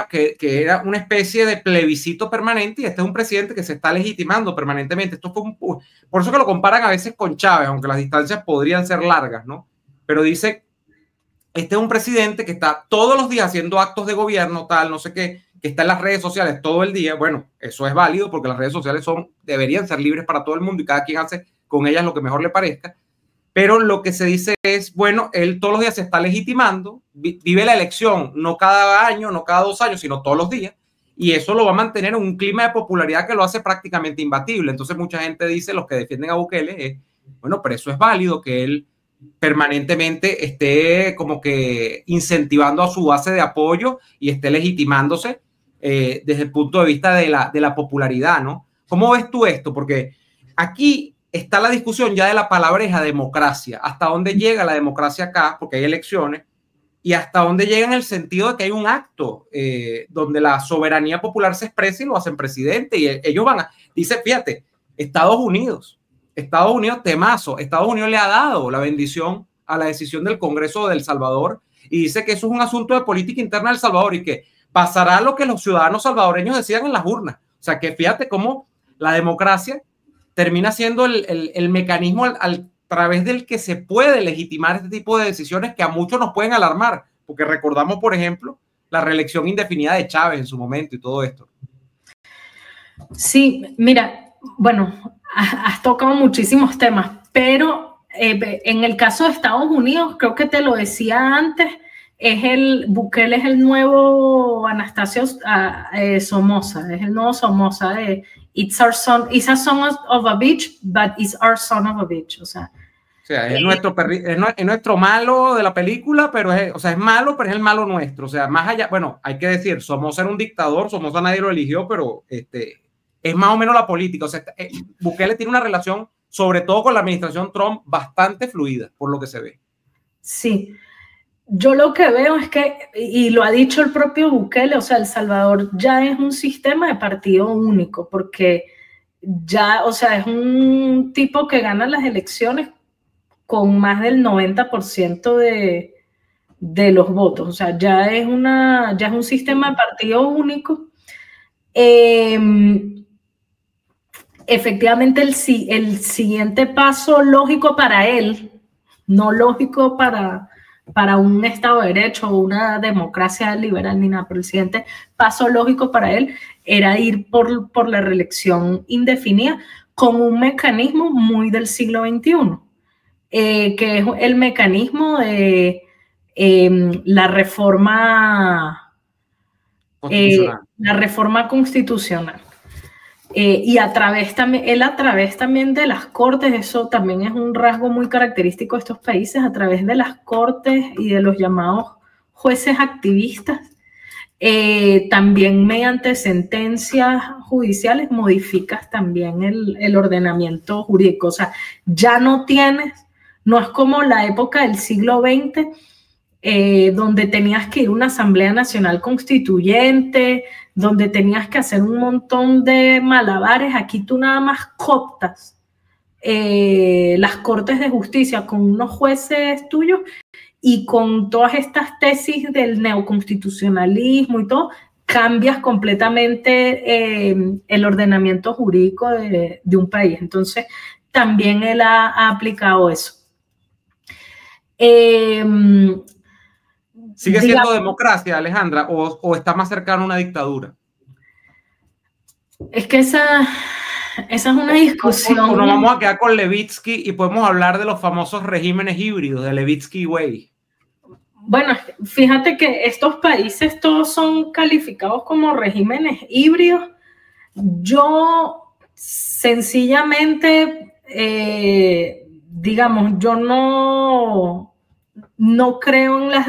que era una especie de plebiscito permanente, y este es un presidente que se está legitimando permanentemente. Esto fue por eso que lo comparan a veces con Chávez, aunque las distancias podrían ser largas, ¿no? Pero dice, este es un presidente que está todos los días haciendo actos de gobierno, tal, no sé qué, que está en las redes sociales todo el día. Bueno, eso es válido porque las redes sociales deberían ser libres para todo el mundo y cada quien hace con ellas lo que mejor le parezca. Pero lo que se dice es, bueno, él todos los días se está legitimando, vive la elección, no cada año, no cada 2 años, sino todos los días, y eso lo va a mantener en un clima de popularidad que lo hace prácticamente imbatible. Entonces mucha gente dice, los que defienden a Bukele, bueno, pero eso es válido, que él permanentemente esté como que incentivando a su base de apoyo y esté legitimándose desde el punto de vista de la popularidad, ¿no? ¿Cómo ves tú esto? Porque aquí está la discusión ya de la palabreja democracia, hasta dónde llega la democracia acá, porque hay elecciones, y hasta dónde llega en el sentido de que hay un acto donde la soberanía popular se expresa y lo hacen presidente, y ellos dice, fíjate, Estados Unidos, temazo, Estados Unidos le ha dado la bendición a la decisión del Congreso de El Salvador, y dice que eso es un asunto de política interna de El Salvador y que pasará lo que los ciudadanos salvadoreños decían en las urnas. O sea, que fíjate cómo la democracia termina siendo el mecanismo a través del que se puede legitimar este tipo de decisiones que a muchos nos pueden alarmar, porque recordamos, por ejemplo, la reelección indefinida de Chávez en su momento y todo esto. Sí, mira, bueno, has tocado muchísimos temas, pero en el caso de Estados Unidos, creo que te lo decía antes, Bukele es el nuevo Anastasio Somoza, es el nuevo Somoza de It's a son of a bitch, but it's our son of a bitch, o sea, es nuestro malo de la película, pero es malo, pero es el malo nuestro. O sea, más allá, bueno, hay que decir, Somoza era un dictador, Somoza nadie lo eligió, pero es más o menos la política. O sea, Bukele tiene una relación, sobre todo con la administración Trump, bastante fluida, por lo que se ve. Sí, yo lo que veo es que, y lo ha dicho el propio Bukele, o sea, El Salvador ya es un sistema de partido único, porque ya, o sea, es un tipo que gana las elecciones con más del 90% de los votos. O sea, ya es un sistema de partido único. Efectivamente, el siguiente paso lógico para él, no lógico para un Estado de Derecho o una democracia liberal ni nada, pero el siguiente paso lógico para él era ir por la reelección indefinida con un mecanismo muy del siglo XXI. Que es el mecanismo de la reforma constitucional. Y a través también de las cortes, eso también es un rasgo muy característico de estos países, a través de las cortes y de los llamados jueces activistas, también mediante sentencias judiciales modificas también el ordenamiento jurídico. O sea, ya no es como la época del siglo XX, donde tenías que ir a una Asamblea Nacional Constituyente, donde tenías que hacer un montón de malabares. Aquí tú nada más cooptas las Cortes de Justicia con unos jueces tuyos y con todas estas tesis del neoconstitucionalismo y todo, cambias completamente el ordenamiento jurídico de un país. Entonces, también él ha aplicado eso. ¿Sigue siendo democracia, Alejandra, o está más cercano a una dictadura? Es que esa es una discusión. O nos vamos a quedar con Levitsky y podemos hablar de los famosos regímenes híbridos, de Levitsky Way. Bueno, fíjate que estos países todos son calificados como regímenes híbridos. Yo sencillamente, digamos, yo no creo en las,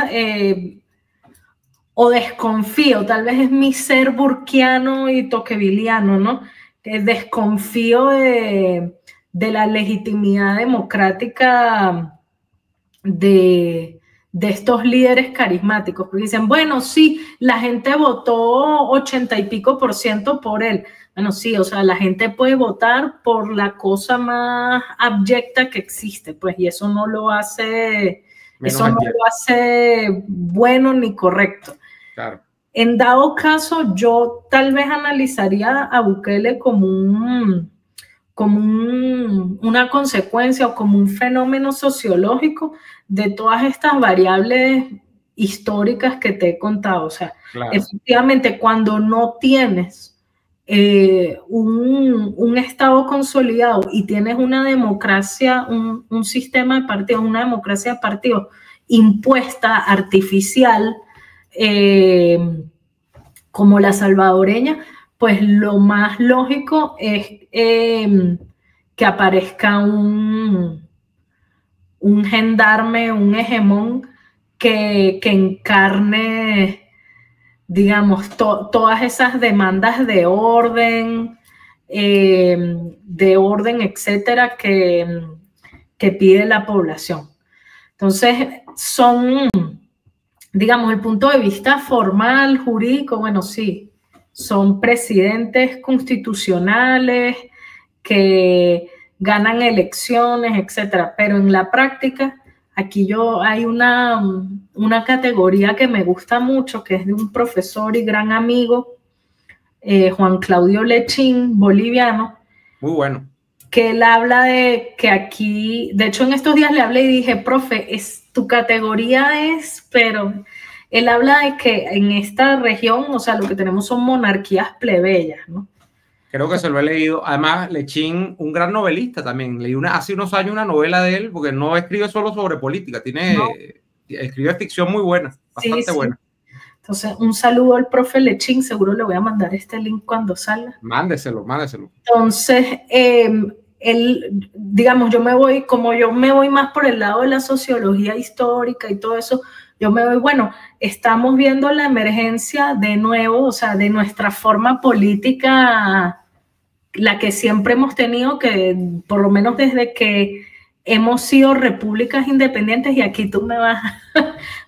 o desconfío, tal vez es mi ser burkiano y tocquevilleano, ¿no? Desconfío de la legitimidad democrática de estos líderes carismáticos, porque dicen, bueno, sí, la gente votó 80 y pico % por él. Bueno, sí, o sea, la gente puede votar por la cosa más abyecta que existe, pues, y eso no lo hace, bueno ni correcto. Claro. En dado caso, yo tal vez analizaría a Bukele como una consecuencia o como un fenómeno sociológico de todas estas variables históricas que te he contado. O sea, claro, efectivamente, cuando no tienes un Estado consolidado y tienes una democracia, un sistema de partidos, una democracia de partidos impuesta, artificial, como la salvadoreña, pues lo más lógico es que aparezca un gendarme, un hegemón que encarne, digamos, todas esas demandas de orden, etcétera, que pide la población. Entonces, digamos, el punto de vista formal, jurídico, bueno, sí, son presidentes constitucionales que ganan elecciones, etcétera, pero en la práctica aquí hay una una categoría que me gusta mucho, que es de un profesor y gran amigo, Juan Claudio Lechín, boliviano. Muy bueno. Que él habla de que aquí, de hecho en estos días le hablé y dije, profe, tu categoría es, pero él habla de que en esta región, o sea, lo que tenemos son monarquías plebeyas, ¿no? Creo que se lo he leído. Además, Lechín, un gran novelista también. Leí hace unos años una novela de él, porque no escribe solo sobre política, escribe ficción muy buena, bastante buena. Entonces, un saludo al profe Lechín, seguro le voy a mandar este link cuando salga. Mándeselo. Entonces, él, digamos, yo me voy más por el lado de la sociología histórica y todo eso, yo me voy, bueno, estamos viendo la emergencia de nuevo, o sea, de nuestra forma política, la que siempre hemos tenido, que por lo menos desde que hemos sido repúblicas independientes, y aquí tú me vas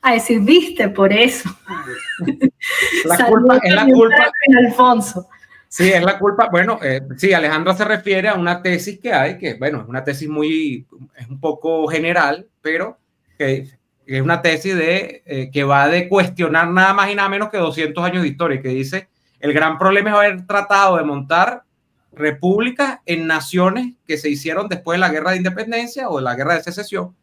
a decir, viste, por eso. La culpa es la culpa. Alfonso. Sí, es la culpa. Bueno, sí, Alejandra se refiere a una tesis que hay, que bueno, es una tesis es un poco general, pero que es una tesis que va de cuestionar nada más y nada menos que 200 años de historia, que dice, el gran problema es haber tratado de montar repúblicas en naciones que se hicieron después de la guerra de independencia o de la guerra de secesión,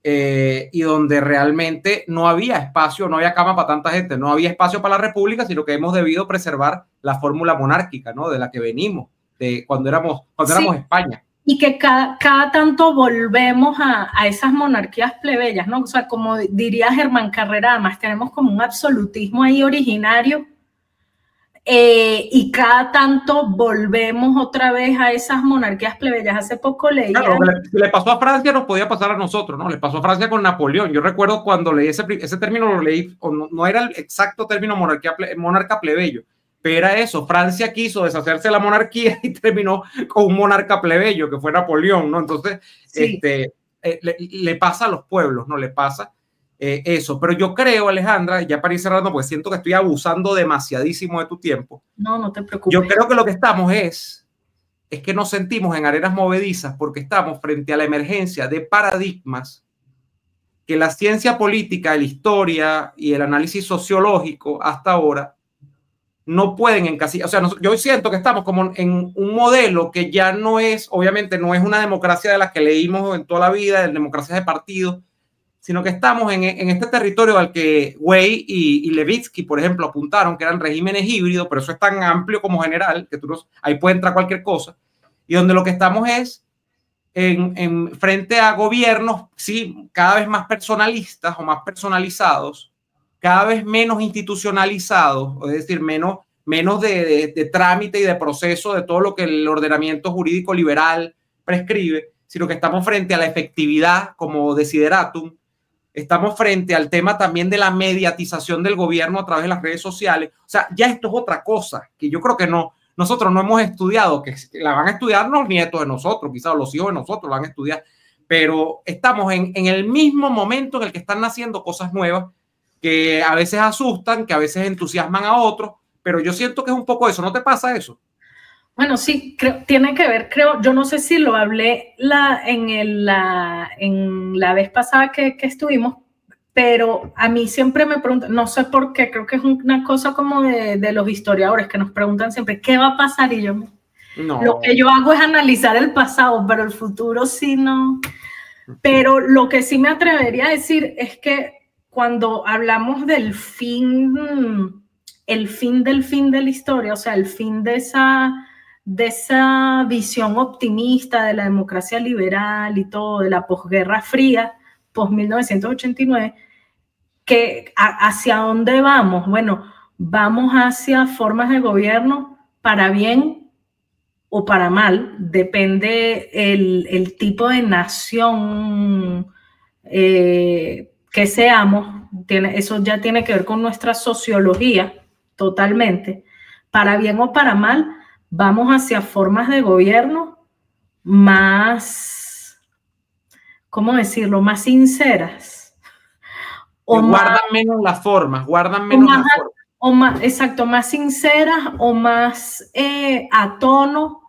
y donde realmente no había espacio, no había cama para tanta gente, no había espacio para la república, sino que hemos debido preservar la fórmula monárquica, ¿no? De la que venimos, de cuando éramos España. Y que cada tanto volvemos a esas monarquías plebeyas, ¿no? O sea, como diría Germán Carrera, además tenemos como un absolutismo ahí originario, y cada tanto volvemos otra vez a esas monarquías plebeyas. Hace poco leí... Claro, si le pasó a Francia, nos podía pasar a nosotros, ¿no? Le pasó a Francia con Napoleón. Yo recuerdo cuando leí ese término, lo leí, no era el exacto término monarca plebeyo, pero era eso. Francia quiso deshacerse de la monarquía y terminó con un monarca plebeyo, que fue Napoleón, ¿no? Entonces, sí. Le pasa a los pueblos, ¿no? Le pasa eso. Pero yo creo, Alejandra, ya para ir cerrando, porque siento que estoy abusando demasiadísimo de tu tiempo. No te preocupes. Yo creo que lo que estamos es que nos sentimos en arenas movedizas porque estamos frente a la emergencia de paradigmas que la ciencia política, la historia y el análisis sociológico hasta ahora no pueden encasillar. O sea, yo siento que estamos como en un modelo que ya no es, obviamente no es una democracia de las que leímos en toda la vida, de democracias de partidos, sino que estamos en este territorio al que Wey y Levitsky, por ejemplo, apuntaron, que eran regímenes híbridos, pero eso es tan amplio como general, que ahí puede entrar cualquier cosa, y donde lo que estamos es en frente a gobiernos, sí, cada vez más personalistas o más personalizados, cada vez menos institucionalizados, es decir, menos de trámite y de proceso de todo lo que el ordenamiento jurídico liberal prescribe, sino que estamos frente a la efectividad como desideratum. Estamos frente al tema también de la mediatización del gobierno a través de las redes sociales. O sea, ya esto es otra cosa que yo creo que nosotros no hemos estudiado, que la van a estudiar los nietos de nosotros, quizás los hijos de nosotros la van a estudiar, pero estamos en el mismo momento en el que están naciendo cosas nuevas que a veces asustan, que a veces entusiasman a otros, pero yo siento que es un poco eso. ¿No te pasa eso? Bueno, sí, tiene que ver, yo no sé si lo hablé en la vez pasada que estuvimos, pero a mí siempre me preguntan, no sé por qué, creo que es una cosa como de los historiadores que nos preguntan siempre, ¿qué va a pasar? Y lo que yo hago es analizar el pasado, pero el futuro sí no. Pero lo que sí me atrevería a decir es que cuando hablamos del fin de la historia, o sea, el fin de esa visión optimista de la democracia liberal y todo, de la posguerra fría, post-1989, que ¿hacia dónde vamos? Bueno, vamos hacia formas de gobierno para bien o para mal, depende el tipo de nación que seamos, eso ya tiene que ver con nuestra sociología totalmente, para bien o para mal. Vamos hacia formas de gobierno más, ¿cómo decirlo?, más sinceras. Guardan menos las formas, exacto, más sinceras o más a tono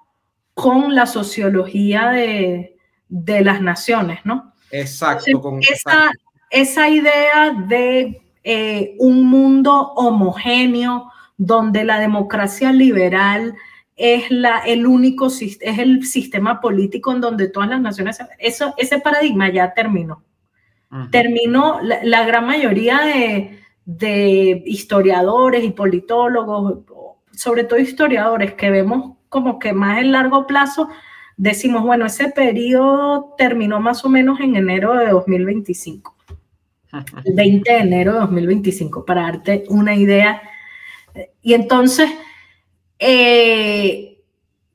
con la sociología de las naciones, ¿no? Exacto. esa idea de un mundo homogéneo donde la democracia liberal es el único, es el sistema político en donde todas las naciones, ese paradigma ya terminó. Terminó la gran mayoría de historiadores y politólogos, sobre todo historiadores que vemos como que más en largo plazo, decimos, bueno, ese periodo terminó más o menos en enero de 2025. El 20 de enero de 2025, para darte una idea. Y entonces,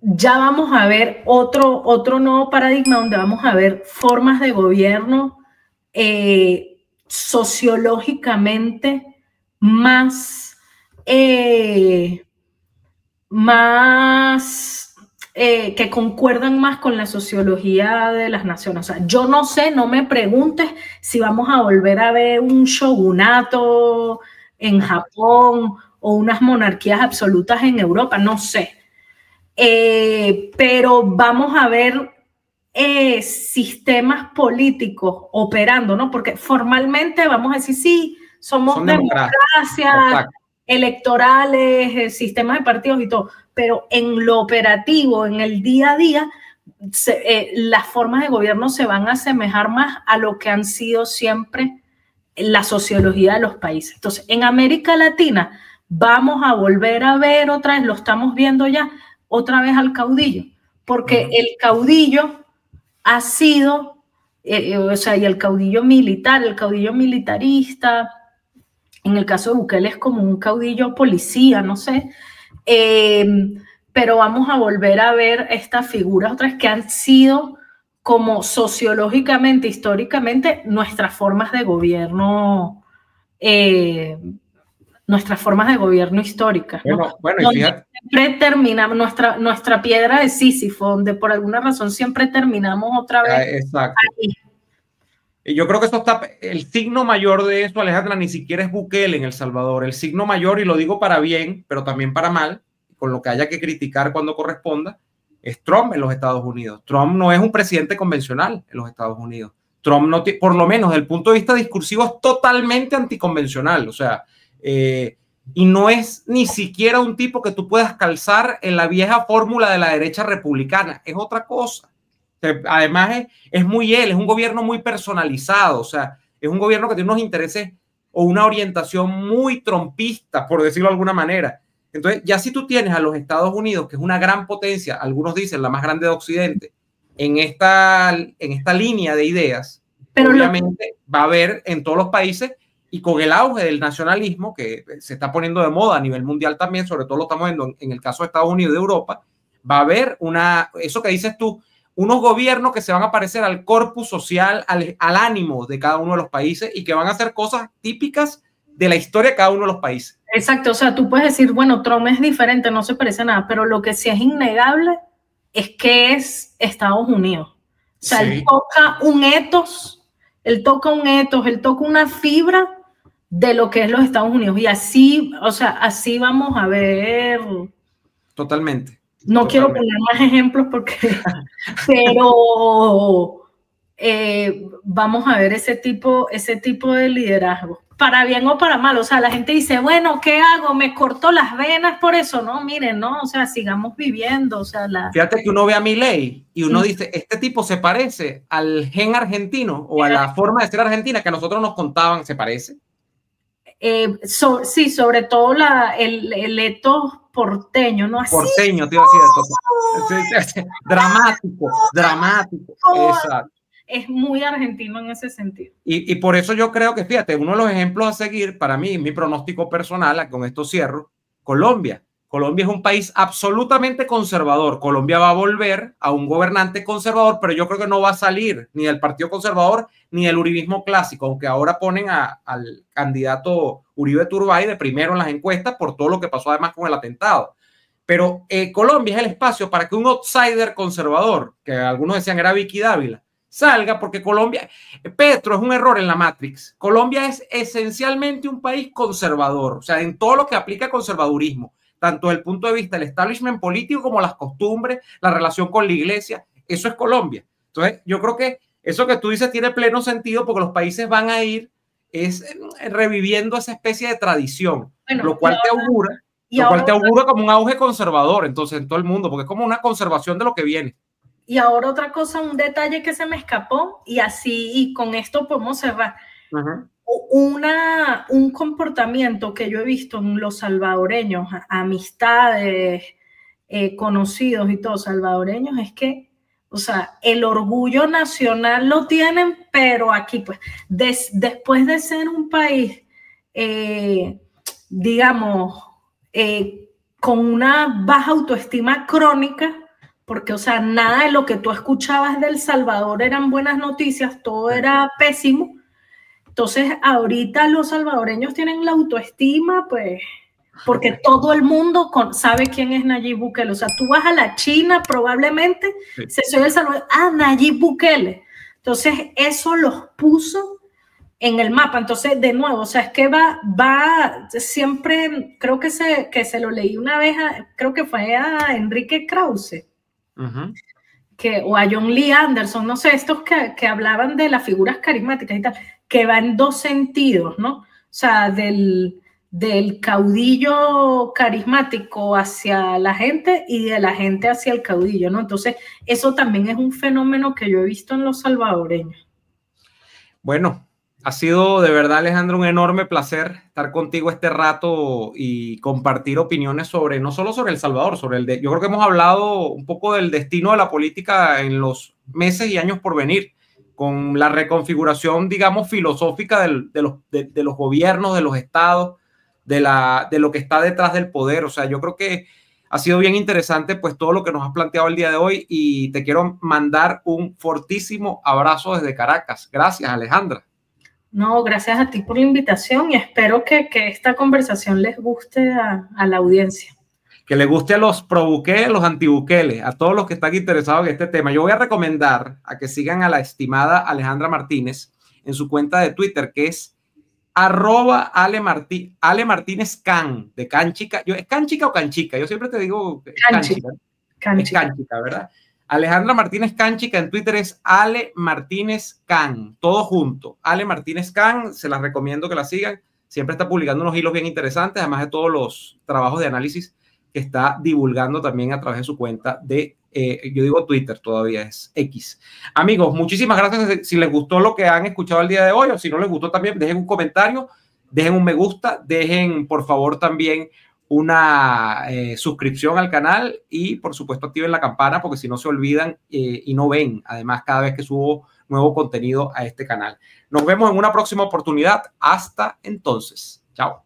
ya vamos a ver otro nuevo paradigma donde vamos a ver formas de gobierno sociológicamente más que concuerdan más con la sociología de las naciones. O sea, yo no sé, no me preguntes si vamos a volver a ver un shogunato en Japón o unas monarquías absolutas en Europa, no sé. Pero vamos a ver sistemas políticos operando, ¿no? Porque formalmente vamos a decir, sí, son democracias electorales, sistemas de partidos y todo, pero en lo operativo, en el día a día, las formas de gobierno se van a asemejar más a lo que han sido siempre la sociología de los países. Entonces, en América Latina vamos a volver a ver otra vez, lo estamos viendo ya, otra vez al caudillo, porque el caudillo ha sido, o sea, y el caudillo militar, el caudillo militarista, en el caso de Bukele es como un caudillo policía, no sé, pero vamos a volver a ver estas figuras otras que han sido como sociológicamente, históricamente, nuestras formas de gobierno históricas. Bueno, y fíjate, siempre terminamos nuestra piedra de Sísifo, donde por alguna razón siempre terminamos otra vez. Exacto. Ahí. Y yo creo que esto está, el signo mayor de esto, Alejandra, ni siquiera es Bukele en El Salvador. El signo mayor, y lo digo para bien, pero también para mal, con lo que haya que criticar cuando corresponda, es Trump en los Estados Unidos. Trump no es un presidente convencional en los Estados Unidos. Trump, no por lo menos desde el punto de vista discursivo, es totalmente anticonvencional. O sea, y no es ni siquiera un tipo que tú puedas calzar en la vieja fórmula de la derecha republicana. Es otra cosa. Además, es muy él, es un gobierno muy personalizado. O sea, es un gobierno que tiene unos intereses o una orientación muy trumpista, por decirlo de alguna manera. Entonces, ya si tú tienes a los Estados Unidos, que es una gran potencia, algunos dicen la más grande de Occidente, en esta línea de ideas, pero obviamente va a haber en todos los países, y con el auge del nacionalismo que se está poniendo de moda a nivel mundial también, sobre todo lo estamos viendo en el caso de Estados Unidos y de Europa, va a haber eso que dices tú, unos gobiernos que se van a parecer al corpus social, al ánimo de cada uno de los países y que van a hacer cosas típicas de la historia de cada uno de los países. Exacto, o sea, tú puedes decir, bueno, Trump es diferente, no se parece a nada, pero lo que sí es innegable es que es Estados Unidos. O sea, sí. Él toca un ethos, él toca una fibra de lo que es los Estados Unidos. Y así, o sea, así vamos a ver. Totalmente. No quiero poner más ejemplos pero vamos a ver ese tipo de liderazgo. Para bien o para mal, o sea, la gente dice, bueno, ¿qué hago? ¿Me corto las venas por eso? No, miren, no, o sea, sigamos viviendo, o sea, Fíjate que uno ve a Milei y uno dice, este tipo se parece al gen argentino o a la forma de ser argentina que a nosotros nos contaban, ¿se parece? Sí, sobre todo el ethos porteño, ¿no? Así, porteño, te iba a decir, dramático, exacto. Es muy argentino en ese sentido. Y por eso yo creo que, fíjate, uno de los ejemplos a seguir, para mí, mi pronóstico personal, con esto cierro, Colombia. Colombia es un país absolutamente conservador. Colombia va a volver a un gobernante conservador, pero yo creo que no va a salir ni del Partido Conservador ni del uribismo clásico, aunque ahora ponen al candidato Uribe Turbay de primero en las encuestas por todo lo que pasó además con el atentado. Pero Colombia es el espacio para que un outsider conservador, que algunos decían era Vicky Dávila, salga, porque Colombia, Petro es un error en la Matrix. Colombia es esencialmente un país conservador, o sea, en todo lo que aplica conservadurismo, tanto desde el punto de vista del establishment político como las costumbres, la relación con la iglesia, eso es Colombia. Entonces, yo creo que eso que tú dices tiene pleno sentido porque los países van a ir es reviviendo esa especie de tradición, bueno, lo cual te augura como un auge conservador entonces en todo el mundo, porque es como una conservación de lo que viene. Y ahora otra cosa, un detalle que se me escapó, y así, y con esto podemos cerrar. Un comportamiento que yo he visto en los salvadoreños, amistades, conocidos y todos salvadoreños, es que, o sea, el orgullo nacional lo tienen, pero aquí, pues, después de ser un país, digamos, con una baja autoestima crónica, porque, o sea, nada de lo que tú escuchabas del Salvador eran buenas noticias, todo era pésimo. Entonces, ahorita los salvadoreños tienen la autoestima, pues, porque todo el mundo sabe quién es Nayib Bukele. O sea, tú vas a la China, probablemente, se oye el Salvador, Nayib Bukele. Entonces, eso los puso en el mapa. Entonces, de nuevo, o sea, es que va siempre, creo que se lo leí una vez, creo que fue a Enrique Krause, o a John Lee Anderson, no sé, estos que hablaban de las figuras carismáticas y tal, que va en dos sentidos, ¿no? O sea, del caudillo carismático hacia la gente y de la gente hacia el caudillo, ¿no? Entonces, eso también es un fenómeno que yo he visto en los salvadoreños. Bueno, ha sido de verdad, Alejandra, un enorme placer estar contigo este rato y compartir opiniones sobre, no solo sobre El Salvador, yo creo que hemos hablado un poco del destino de la política en los meses y años por venir, con la reconfiguración, digamos, filosófica de los gobiernos, de los estados, de lo que está detrás del poder. O sea, yo creo que ha sido bien interesante pues todo lo que nos has planteado el día de hoy y te quiero mandar un fortísimo abrazo desde Caracas. Gracias, Alejandra. No, gracias a ti por la invitación y espero que esta conversación les guste a la audiencia. Que le guste a los pro-Bukele, los anti-Bukele, a todos los que están interesados en este tema. Yo voy a recomendar a que sigan a la estimada Alejandra Martínez en su cuenta de Twitter, que es @Ale Martínez Can, de Canchica. ¿Es Canchica o Canchica? Yo siempre te digo Canchica. Es Canchica, ¿verdad? Alejandra Martínez Canchica en Twitter es Ale Martínez Can, todo junto. Ale Martínez Can, se las recomiendo que la sigan. Siempre está publicando unos hilos bien interesantes, además de todos los trabajos de análisis que está divulgando también a través de su cuenta de, yo digo Twitter, todavía es X. Amigos, muchísimas gracias. Si les gustó lo que han escuchado el día de hoy o si no les gustó también, dejen un comentario, dejen un me gusta, dejen por favor también una suscripción al canal y por supuesto activen la campana porque si no se olvidan y no ven además cada vez que subo nuevo contenido a este canal. Nos vemos en una próxima oportunidad. Hasta entonces. Chao.